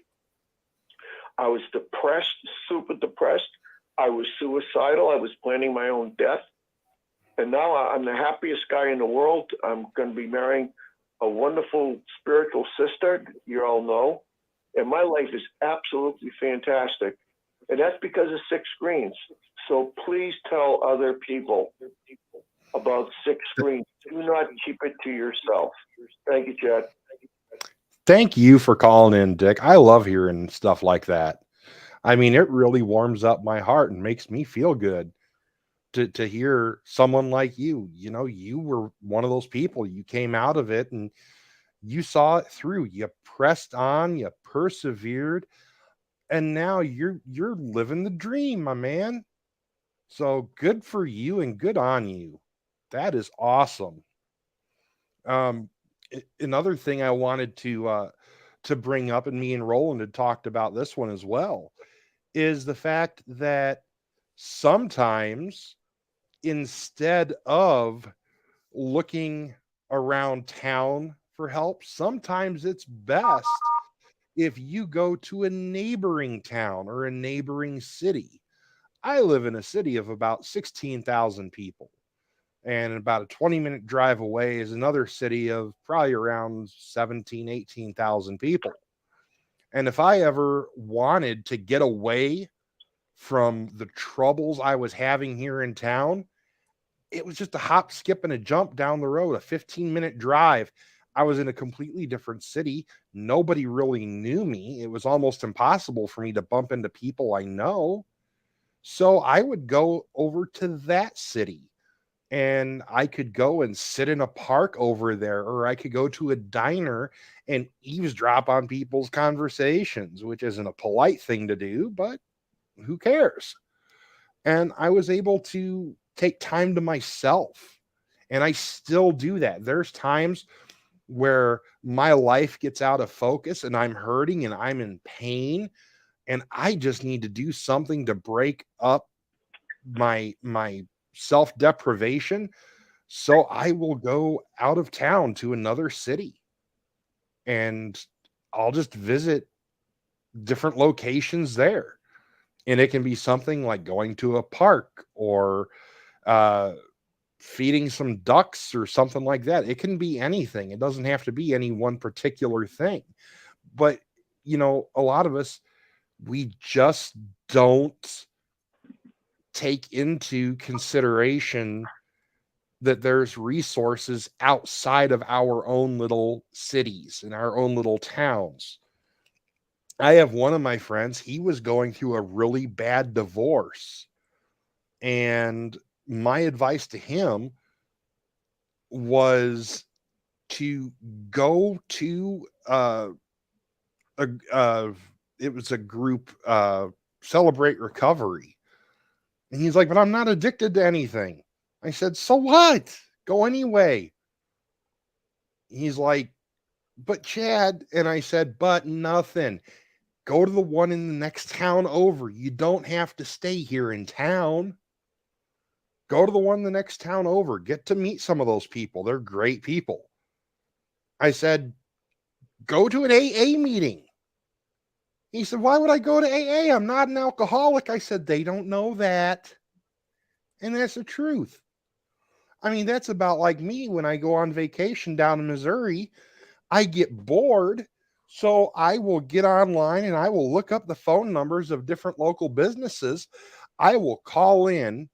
I was depressed, super depressed. I was suicidal. I was planning my own death. And now I'm the happiest guy in the world. I'm going to be marrying a wonderful spiritual sister, you all know. And my life is absolutely fantastic. And that's because of Six Screens. So please tell other people about Six Screens. Do not keep it to yourself. Thank you, Chad. Thank you for calling in, Dick. I love hearing stuff like that. I mean, it really warms up my heart and makes me feel good to hear someone like you. You know, you were one of those people. You came out of it and you saw it through. You pressed on, you persevered, and now you're living the dream, my man. So good for you and good on you. That is awesome. Another thing I wanted to bring up, and me and Roland had talked about this one as well, is the fact that sometimes instead of looking around town for help, sometimes it's best if you go to a neighboring town or a neighboring city. I live in a city of about 16,000 people, and about a 20-minute drive away is another city of probably around 17, 18,000 people. And if I ever wanted to get away from the troubles I was having here in town, it was just a hop, skip, and a jump down the road, a 15-minute drive. I was in a completely different city. Nobody really knew me. It was almost impossible for me to bump into people I know. So I would go over to that city and I could go and sit in a park over there, or I could go to a diner and eavesdrop on people's conversations, which isn't a polite thing to do, but who cares? And I was able to take time to myself. And I still do that. There's times where my life gets out of focus and I'm hurting and I'm in pain, and I just need to do something to break up my self-deprivation. So I will go out of town to another city and I'll just visit different locations there. And it can be something like going to a park, or uh, feeding some ducks or something like that. It can be anything. It doesn't have to be any one particular thing. But, a lot of us, we just don't take into consideration that there's resources outside of our own little cities and our own little towns. I have one of my friends, he was going through a really bad divorce. And my advice to him was to go to a it was a group, Celebrate Recovery. And he's like, but I'm not addicted to anything. I said, so what? Go anyway. He's like, but Chad. And I said, but nothing. Go to the one in the next town over. You don't have to stay here in town. Go to the one in the next town over. Get to meet some of those people. They're great people. I said, go to an AA meeting. He said, why would I go to AA? I'm not an alcoholic. I said, they don't know that. And that's the truth. I mean, that's about like me when I go on vacation down in Missouri. I get bored. So I will get online and I will look up the phone numbers of different local businesses. I will call in.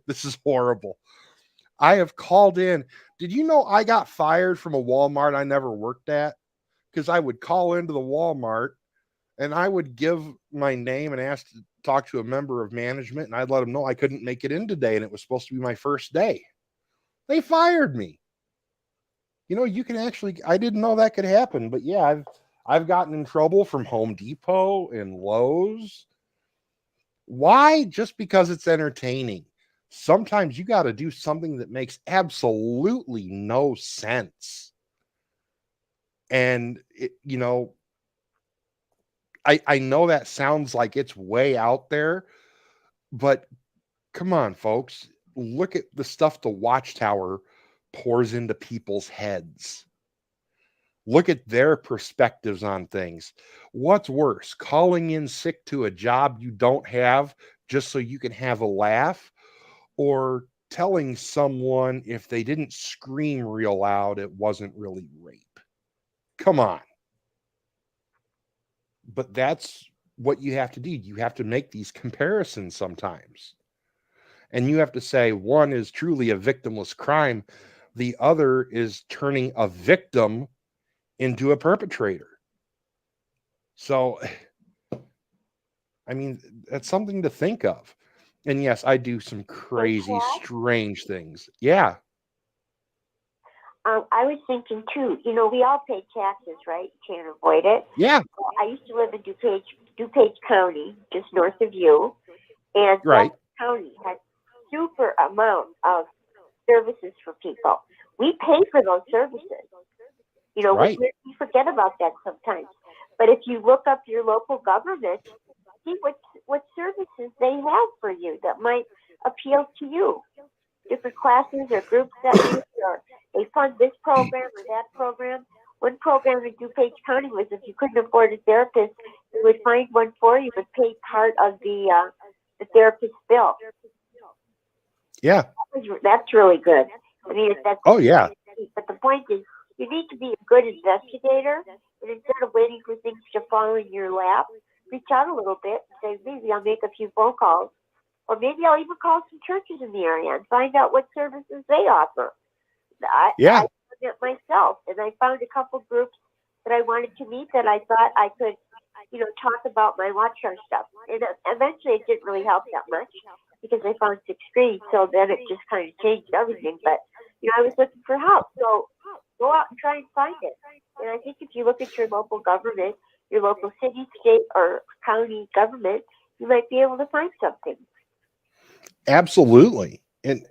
This is horrible. I have called in. Did you know I got fired from a Walmart I never worked at? Because I would call into the Walmart and I would give my name and ask to talk to a member of management, and I'd let them know I couldn't make it in today and it was supposed to be my first day. They fired me. You can actually, I didn't know that could happen, but yeah, I've gotten in trouble from Home Depot and Lowe's. Why? Just because it's entertaining. Sometimes you got to do something that makes absolutely no sense. And I know that sounds like it's way out there, but come on, folks. Look at the stuff the Watchtower pours into people's heads. Look at their perspectives on things. What's worse, calling in sick to a job you don't have just so you can have a laugh, or telling someone if they didn't scream real loud, it wasn't really rape? Come on. But that's what you have to do. You have to make these comparisons sometimes. And you have to say one is truly a victimless crime. The other is turning a victim into a perpetrator. So, I mean, that's something to think of. And yes, I do some crazy, strange things. Yeah. I was thinking too, we all pay taxes, right? You can't avoid it. Yeah. I used to live in DuPage County, just north of you. And right. that county has super amount of services for people. We pay for those services. Right. We forget about that sometimes. But if you look up your local government, see what services they have for you that might appeal to you. Different classes or groups that meet, or they fund this program or that program. One program in DuPage County was if you couldn't afford a therapist, they would find one for you, would pay part of the therapist's bill. Yeah. That's really good. I mean, that's oh yeah. But the point is, you need to be a good investigator, and instead of waiting for things to fall in your lap, reach out a little bit and say, maybe I'll make a few phone calls, or maybe I'll even call some churches in the area and find out what services they offer. I found it myself, and I found a couple groups that I wanted to meet that I thought I could, talk about my Watchtower stuff. And eventually it didn't really help that much, because I found sixth grade. So then it just kind of changed everything. But I was looking for help. So go out and try and find it. And I think if you look at your local government, your local city, state, or county government, you might be able to find something. Absolutely. And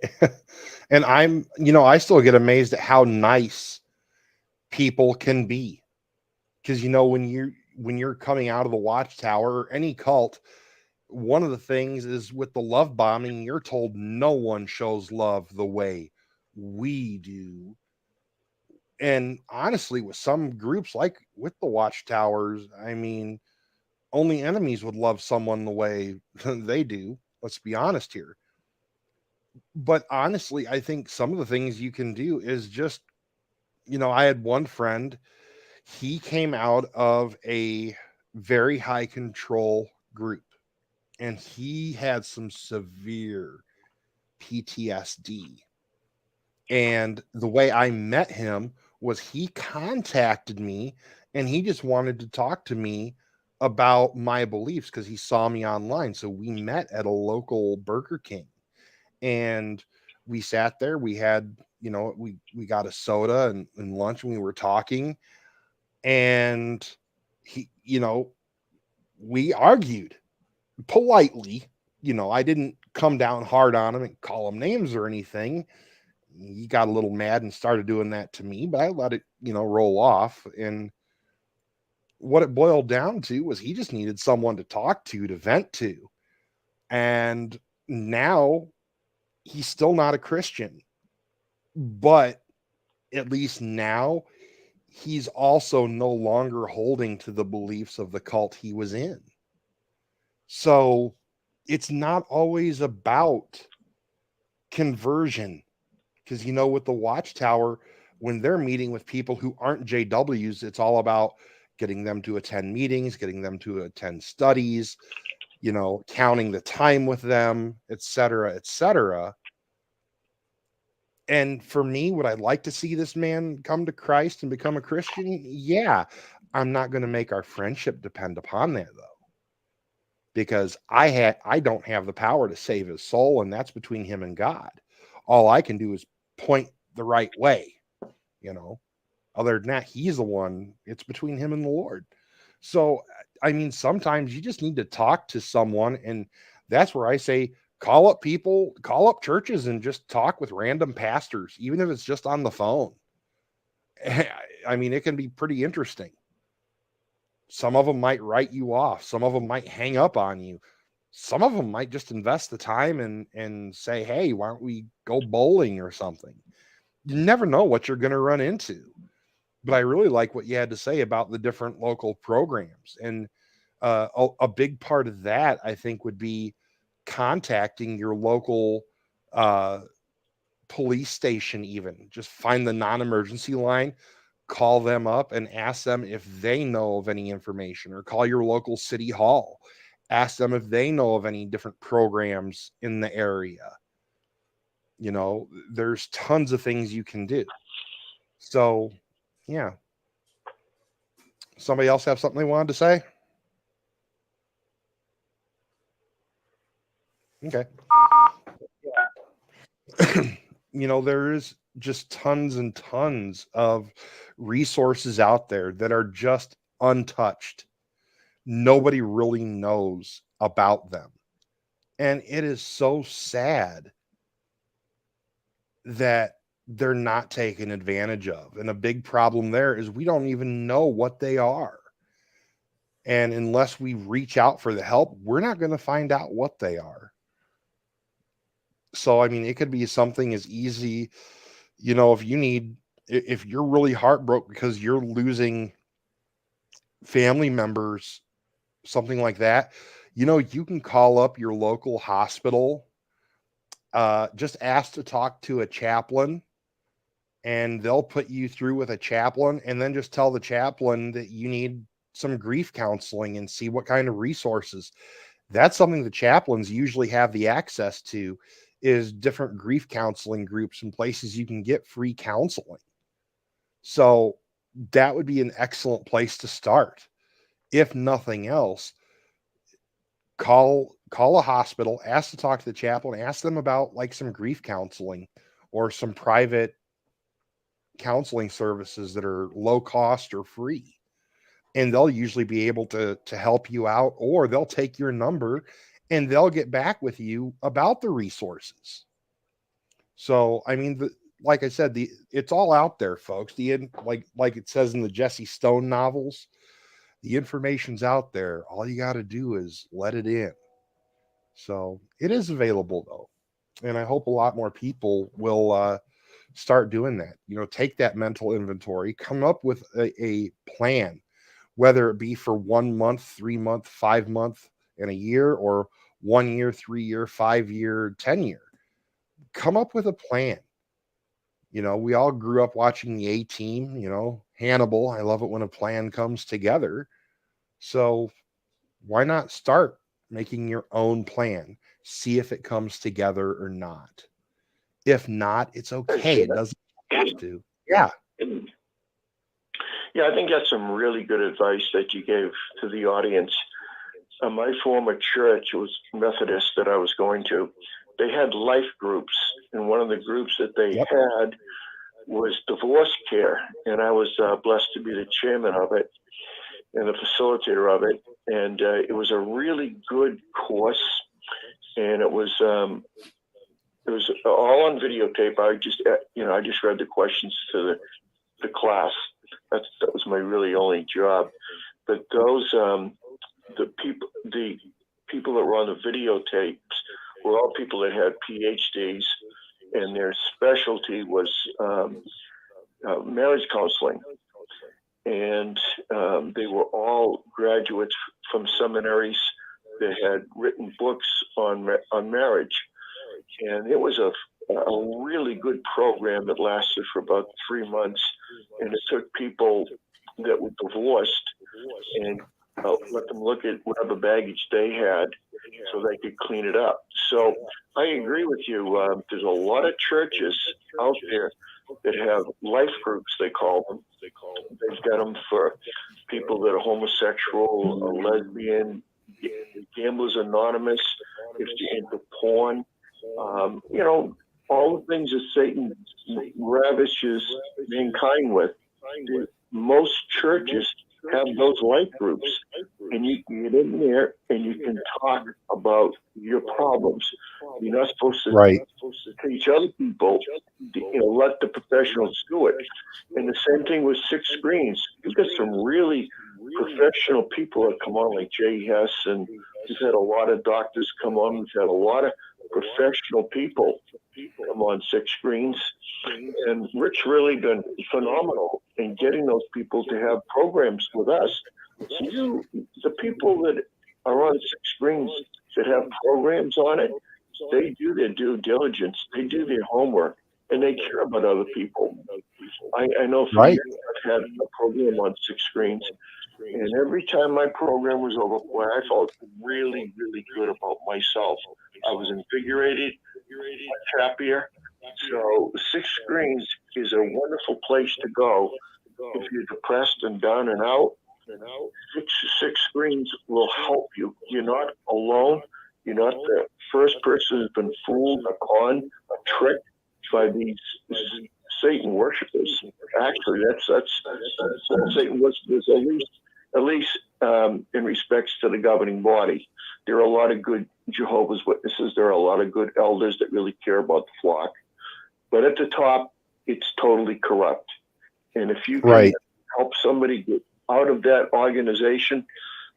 and I'm, I still get amazed at how nice people can be. Because when you're coming out of the Watchtower or any cult, one of the things is with the love bombing, you're told no one shows love the way we do. And honestly, with some groups like with the Watchtowers, I mean, only enemies would love someone the way they do. Let's be honest here. But honestly, I think some of the things you can do is just, I had one friend, he came out of a very high control group and he had some severe PTSD. And the way I met him was he contacted me and he just wanted to talk to me about my beliefs because he saw me online. So we met at a local Burger King and we sat there. We had, we got a soda and lunch and we were talking. And he, we argued politely. I didn't come down hard on him and call him names or anything. He got a little mad and started doing that to me, but I let it, roll off. And what it boiled down to was he just needed someone to talk to vent to. And now he's still not a Christian, but at least now he's also no longer holding to the beliefs of the cult he was in. So it's not always about conversion. Because, with the Watchtower, when they're meeting with people who aren't JWs, it's all about getting them to attend meetings, getting them to attend studies, counting the time with them, et cetera, et cetera. And for me, would I like to see this man come to Christ and become a Christian? Yeah. I'm not going to make our friendship depend upon that, though. Because I don't have the power to save his soul, and that's between him and God. All I can do is point the right way, Other than that, he's the one. It's between him and the Lord. So, I mean, sometimes you just need to talk to someone, and that's where I say call up people, call up churches, and just talk with random pastors, even if it's just on the phone. I mean, it can be pretty interesting. Some of them might write you off. Some of them might hang up on you. Some of them might just invest the time and say, hey, why don't we go bowling or something? You never know what you're going to run into. But I really like what you had to say about the different local programs. And a big part of that, I think, would be contacting your local police station even. Just find the non-emergency line, call them up and ask them if they know of any information, or call your local city hall. Ask them if they know of any different programs in the area. There's tons of things you can do. So, yeah. Somebody else have something they wanted to say? Okay. There is just tons and tons of resources out there that are just untouched. Nobody really knows about them. And it is so sad that they're not taken advantage of. And a big problem there is we don't even know what they are. And unless we reach out for the help, we're not going to find out what they are. So, I mean, it could be something as easy, if you're really heartbroken because you're losing family members, something like that, you can call up your local hospital, just ask to talk to a chaplain, and they'll put you through with a chaplain, and then just tell the chaplain that you need some grief counseling and see what kind of resources. That's something the chaplains usually have the access to, is different grief counseling groups and places you can get free counseling. So that would be an excellent place to start. If nothing else, call call a hospital, ask to talk to the chaplain, ask them about like some grief counseling or some private counseling services that are low cost or free. And they'll usually be able to help you out, or they'll take your number and they'll get back with you about the resources. So, I mean, like I said, it's all out there, folks. Like it says in the Jesse Stone novels, the information's out there. All you got to do is let it in. So it is available though. And I hope a lot more people will start doing that. Take that mental inventory, come up with a plan, whether it be for 1 month, 3 month, 5 month, and a year, or 1 year, 3 year, 5 year, 10 year. Come up with a plan. We all grew up watching the A-Team, Hannibal. I love it when a plan comes together. So why not start making your own plan? See if it comes together or not. If not, it's okay. It doesn't have to. Yeah. Yeah, I think that's some really good advice that you gave to the audience. My former church was Methodist that I was going to. They had life groups, and one of the groups that they had was divorce care, and I was blessed to be the chairman of it and the facilitator of it. And it was a really good course, and it was all on videotape. I just read the questions to the class. That was my really only job. But those the people that were on the videotapes were all people that had PhDs, and their specialty was marriage counseling. And they were all graduates from seminaries that had written books on marriage. And it was a really good program that lasted for about 3 months. And it took people that were divorced and let them look at whatever baggage they had so they could clean it up. So I agree with you. There's a lot of churches out there that have life groups, they call them. They've got them for people that are homosexual, or lesbian, Gamblers Anonymous, if you're into porn. All the things that Satan ravishes mankind with. Most churches have those life groups, and you can get in there and you can talk about your problems. You're not supposed to teach other people, let the professionals do it. And the same thing with Six Screens. You've got some really professional people that come on, like Jay Hess, and we've had a lot of doctors come on. We've had a lot of professional people come on Six Screens. And Rick's really been phenomenal in getting those people to have programs with us. So the people that are on Six Screens that have programs on it, they do their due diligence, they do their homework, and they care about other people. I know for years I've had a program on Six Screens, and every time my program was over, boy, I felt really, really good about myself. I was invigorated, much happier. So Six Screens is a wonderful place to go if you're depressed and down and out. Six Screens will help you. You're not alone. You're not the first person who's been fooled, a con, a trick by these Satan worshipers. Actually, that's Satan worshipers, at least in respects to the governing body. There are a lot of good Jehovah's Witnesses. There are a lot of good elders that really care about the flock. But at the top, it's totally corrupt. And if you can help somebody get out of that organization,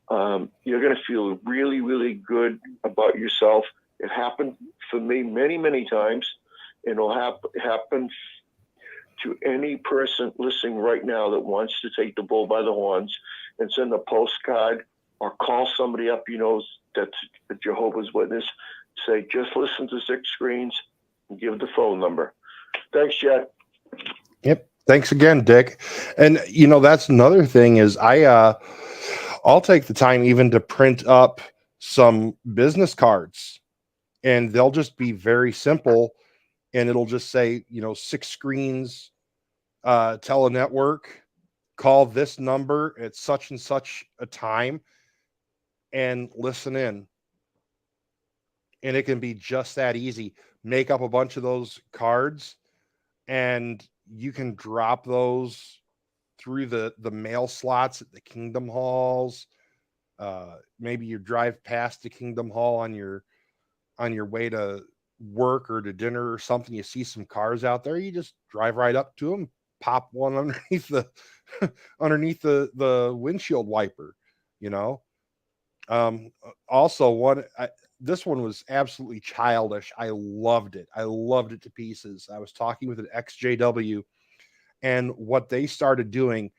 you're going to feel really, really good about yourself. It happened for me many, many times, and it'll happen to any person listening right now that wants to take the bull by the horns and send a postcard or call somebody up, that's a Jehovah's Witness. Say, just listen to Six Screens and give the phone number. Thanks, Chad. Yep. Thanks again, Dick. And that's another thing is I'll take the time even to print up some business cards, and they'll just be very simple, and it'll just say, Six Screens telenetwork, call this number at such and such a time and listen in. And it can be just that easy. Make up a bunch of those cards, and you can drop those through the mail slots at the Kingdom Halls. Maybe you drive past the Kingdom Hall on your way to work or to dinner or something. You see some cars out there, you just drive right up to them, pop one underneath the underneath the windshield wiper, you know. Also, this one was absolutely childish. I loved it. I loved it to pieces. I was talking with an XJW, and what they started doing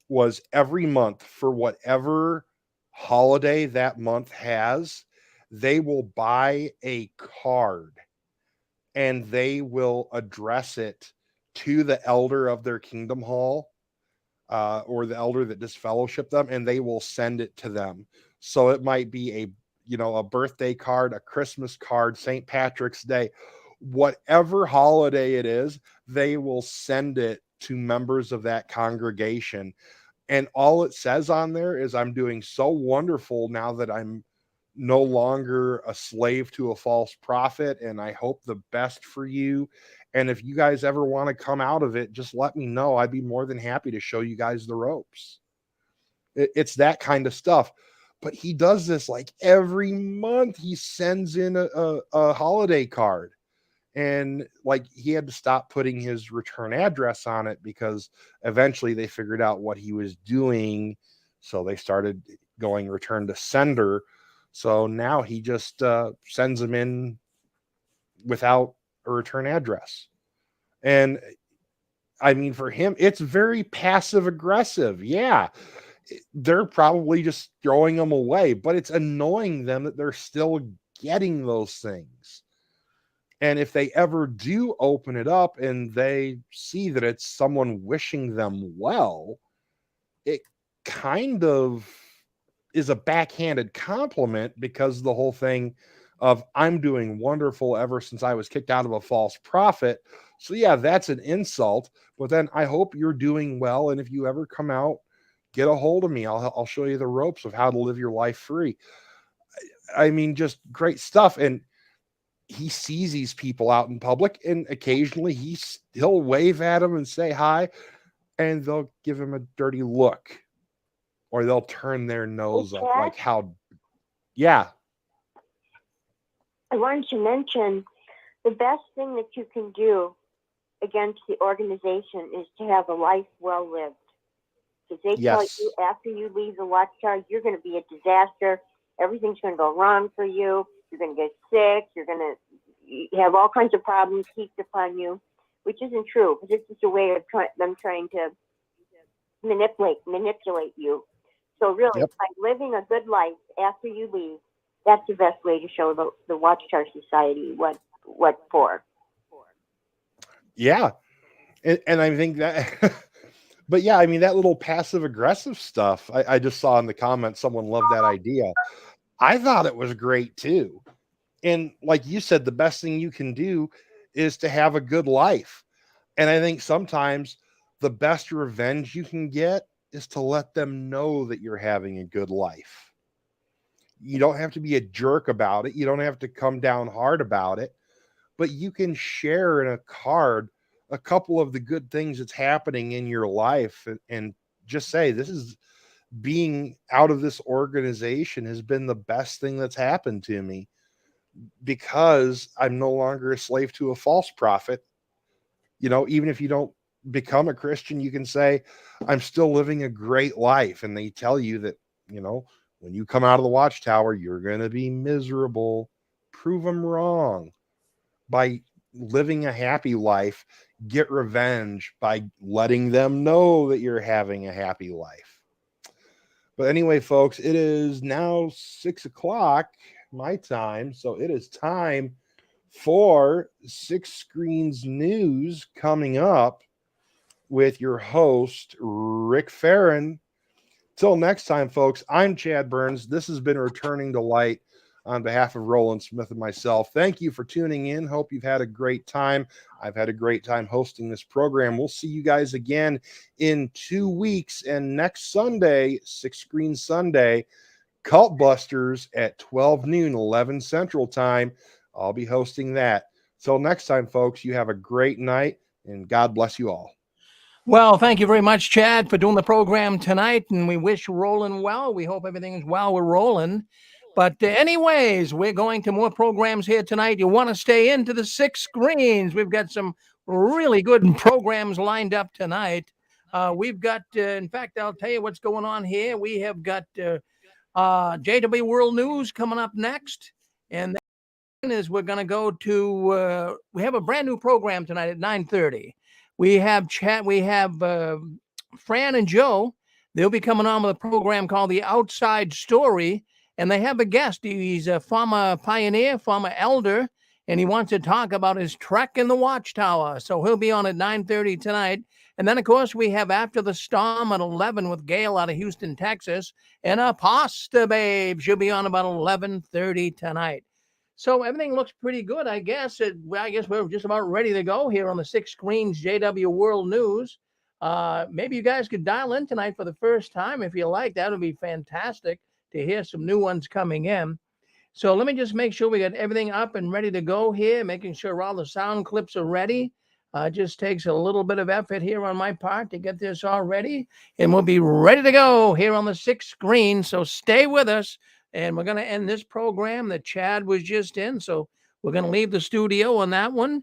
was every month, for whatever holiday that month has, they will buy a card and they will address it to the elder of their Kingdom Hall, or the elder that disfellowshipped them, and they will send it to them. So it might be a birthday card, a Christmas card, St. Patrick's Day, whatever holiday it is, they will send it to members of that congregation. And all it says on there is, I'm doing so wonderful now that I'm no longer a slave to a false prophet, and I hope the best for you. And if you guys ever want to come out of it, just let me know. I'd be more than happy to show you guys the ropes. It's that kind of stuff. But he does this like every month. He sends in a holiday card. And like, he had to stop putting his return address on it because eventually they figured out what he was doing. So they started going return to sender. So now he just sends them in without a return address. And I mean, for him, it's very passive aggressive. Yeah, they're probably just throwing them away, but it's annoying them that they're still getting those things. And if they ever do open it up and they see that it's someone wishing them well, it kind of is a backhanded compliment, because the whole thing of, I'm doing wonderful ever since I was kicked out of a false prophet. So yeah, that's an insult, but then I hope you're doing well. And if you ever come out, get a hold of me. I'll show you the ropes of how to live your life free. I mean, just great stuff. And he sees these people out in public, and occasionally he'll wave at them and say hi, and they'll give him a dirty look, or they'll turn their nose up, like how, yeah. I wanted to mention the best thing that you can do against the organization is to have a life well lived. Because they tell you after you leave the Watchtower, you're going to be a disaster. Everything's going to go wrong for you. You're going to get sick. You're going to have all kinds of problems heaped upon you, which isn't true. But it's just a way of them trying to manipulate you. So really, by living a good life after you leave, that's the best way to show the Watchtower Society what for. Yeah. And I think that, but yeah, I mean, that little passive aggressive stuff, I just saw in the comments, someone loved that idea. I thought it was great too. And like you said, the best thing you can do is to have a good life. And I think sometimes the best revenge you can get is to let them know that you're having a good life. You don't have to be a jerk about it. You don't have to come down hard about it, but you can share in a card a couple of the good things that's happening in your life, and just say, this is, being out of this organization has been the best thing that's happened to me, because I'm no longer a slave to a false prophet. You know, even if you don't become a Christian, you can say, I'm still living a great life. And they tell you that, you know, when you come out of the Watchtower, you're going to be miserable. Prove them wrong by living a happy life. Get revenge by letting them know that you're having a happy life. But anyway, folks, it is now 6:00 my time, so it is time for Six Screens News, coming up with your host, Rick Farron. Till next time, folks, I'm Chad Burns. This has been Returning to Light on behalf of Roland Smith and myself. Thank you for tuning in. Hope you've had a great time. I've had a great time hosting this program. We'll see you guys again in 2 weeks. And next Sunday, Six Screen Sunday, Cult Busters at 12 noon, 11 Central Time. I'll be hosting that. Till next time, folks, you have a great night, and God bless you all. Well, thank you very much, Chad, for doing the program tonight, and we wish Roland well. We hope everything is well with Roland. But anyways, we're going to more programs here tonight. You want to stay into the 6 screens. We've got some really good programs lined up tonight. We've got, in fact, I'll tell you what's going on here. We have got JW World News coming up next, and is we're going to go to we have a brand new program tonight at 9:30. We have Fran and Joe. They'll be coming on with a program called The Outside Story, and they have a guest. He's a former pioneer, former elder, and he wants to talk about his trek in the Watchtower. So he'll be on at 9:30 tonight. And then, of course, we have After the Storm at 11 with Gail out of Houston, Texas, and a Pasta Babe. She'll be on about 11:30 tonight. So everything looks pretty good, I guess. I guess we're just about ready to go here on the 6 screens JW World News. Maybe you guys could dial in tonight for the first time if you like. That would be fantastic to hear some new ones coming in. So let me just make sure we got everything up and ready to go here, making sure all the sound clips are ready. Just takes a little bit of effort here on my part to get this all ready, and we'll be ready to go here on the 6 screen. So stay with us. And we're going to end this program that Chad was just in. So we're going to leave the studio on that one.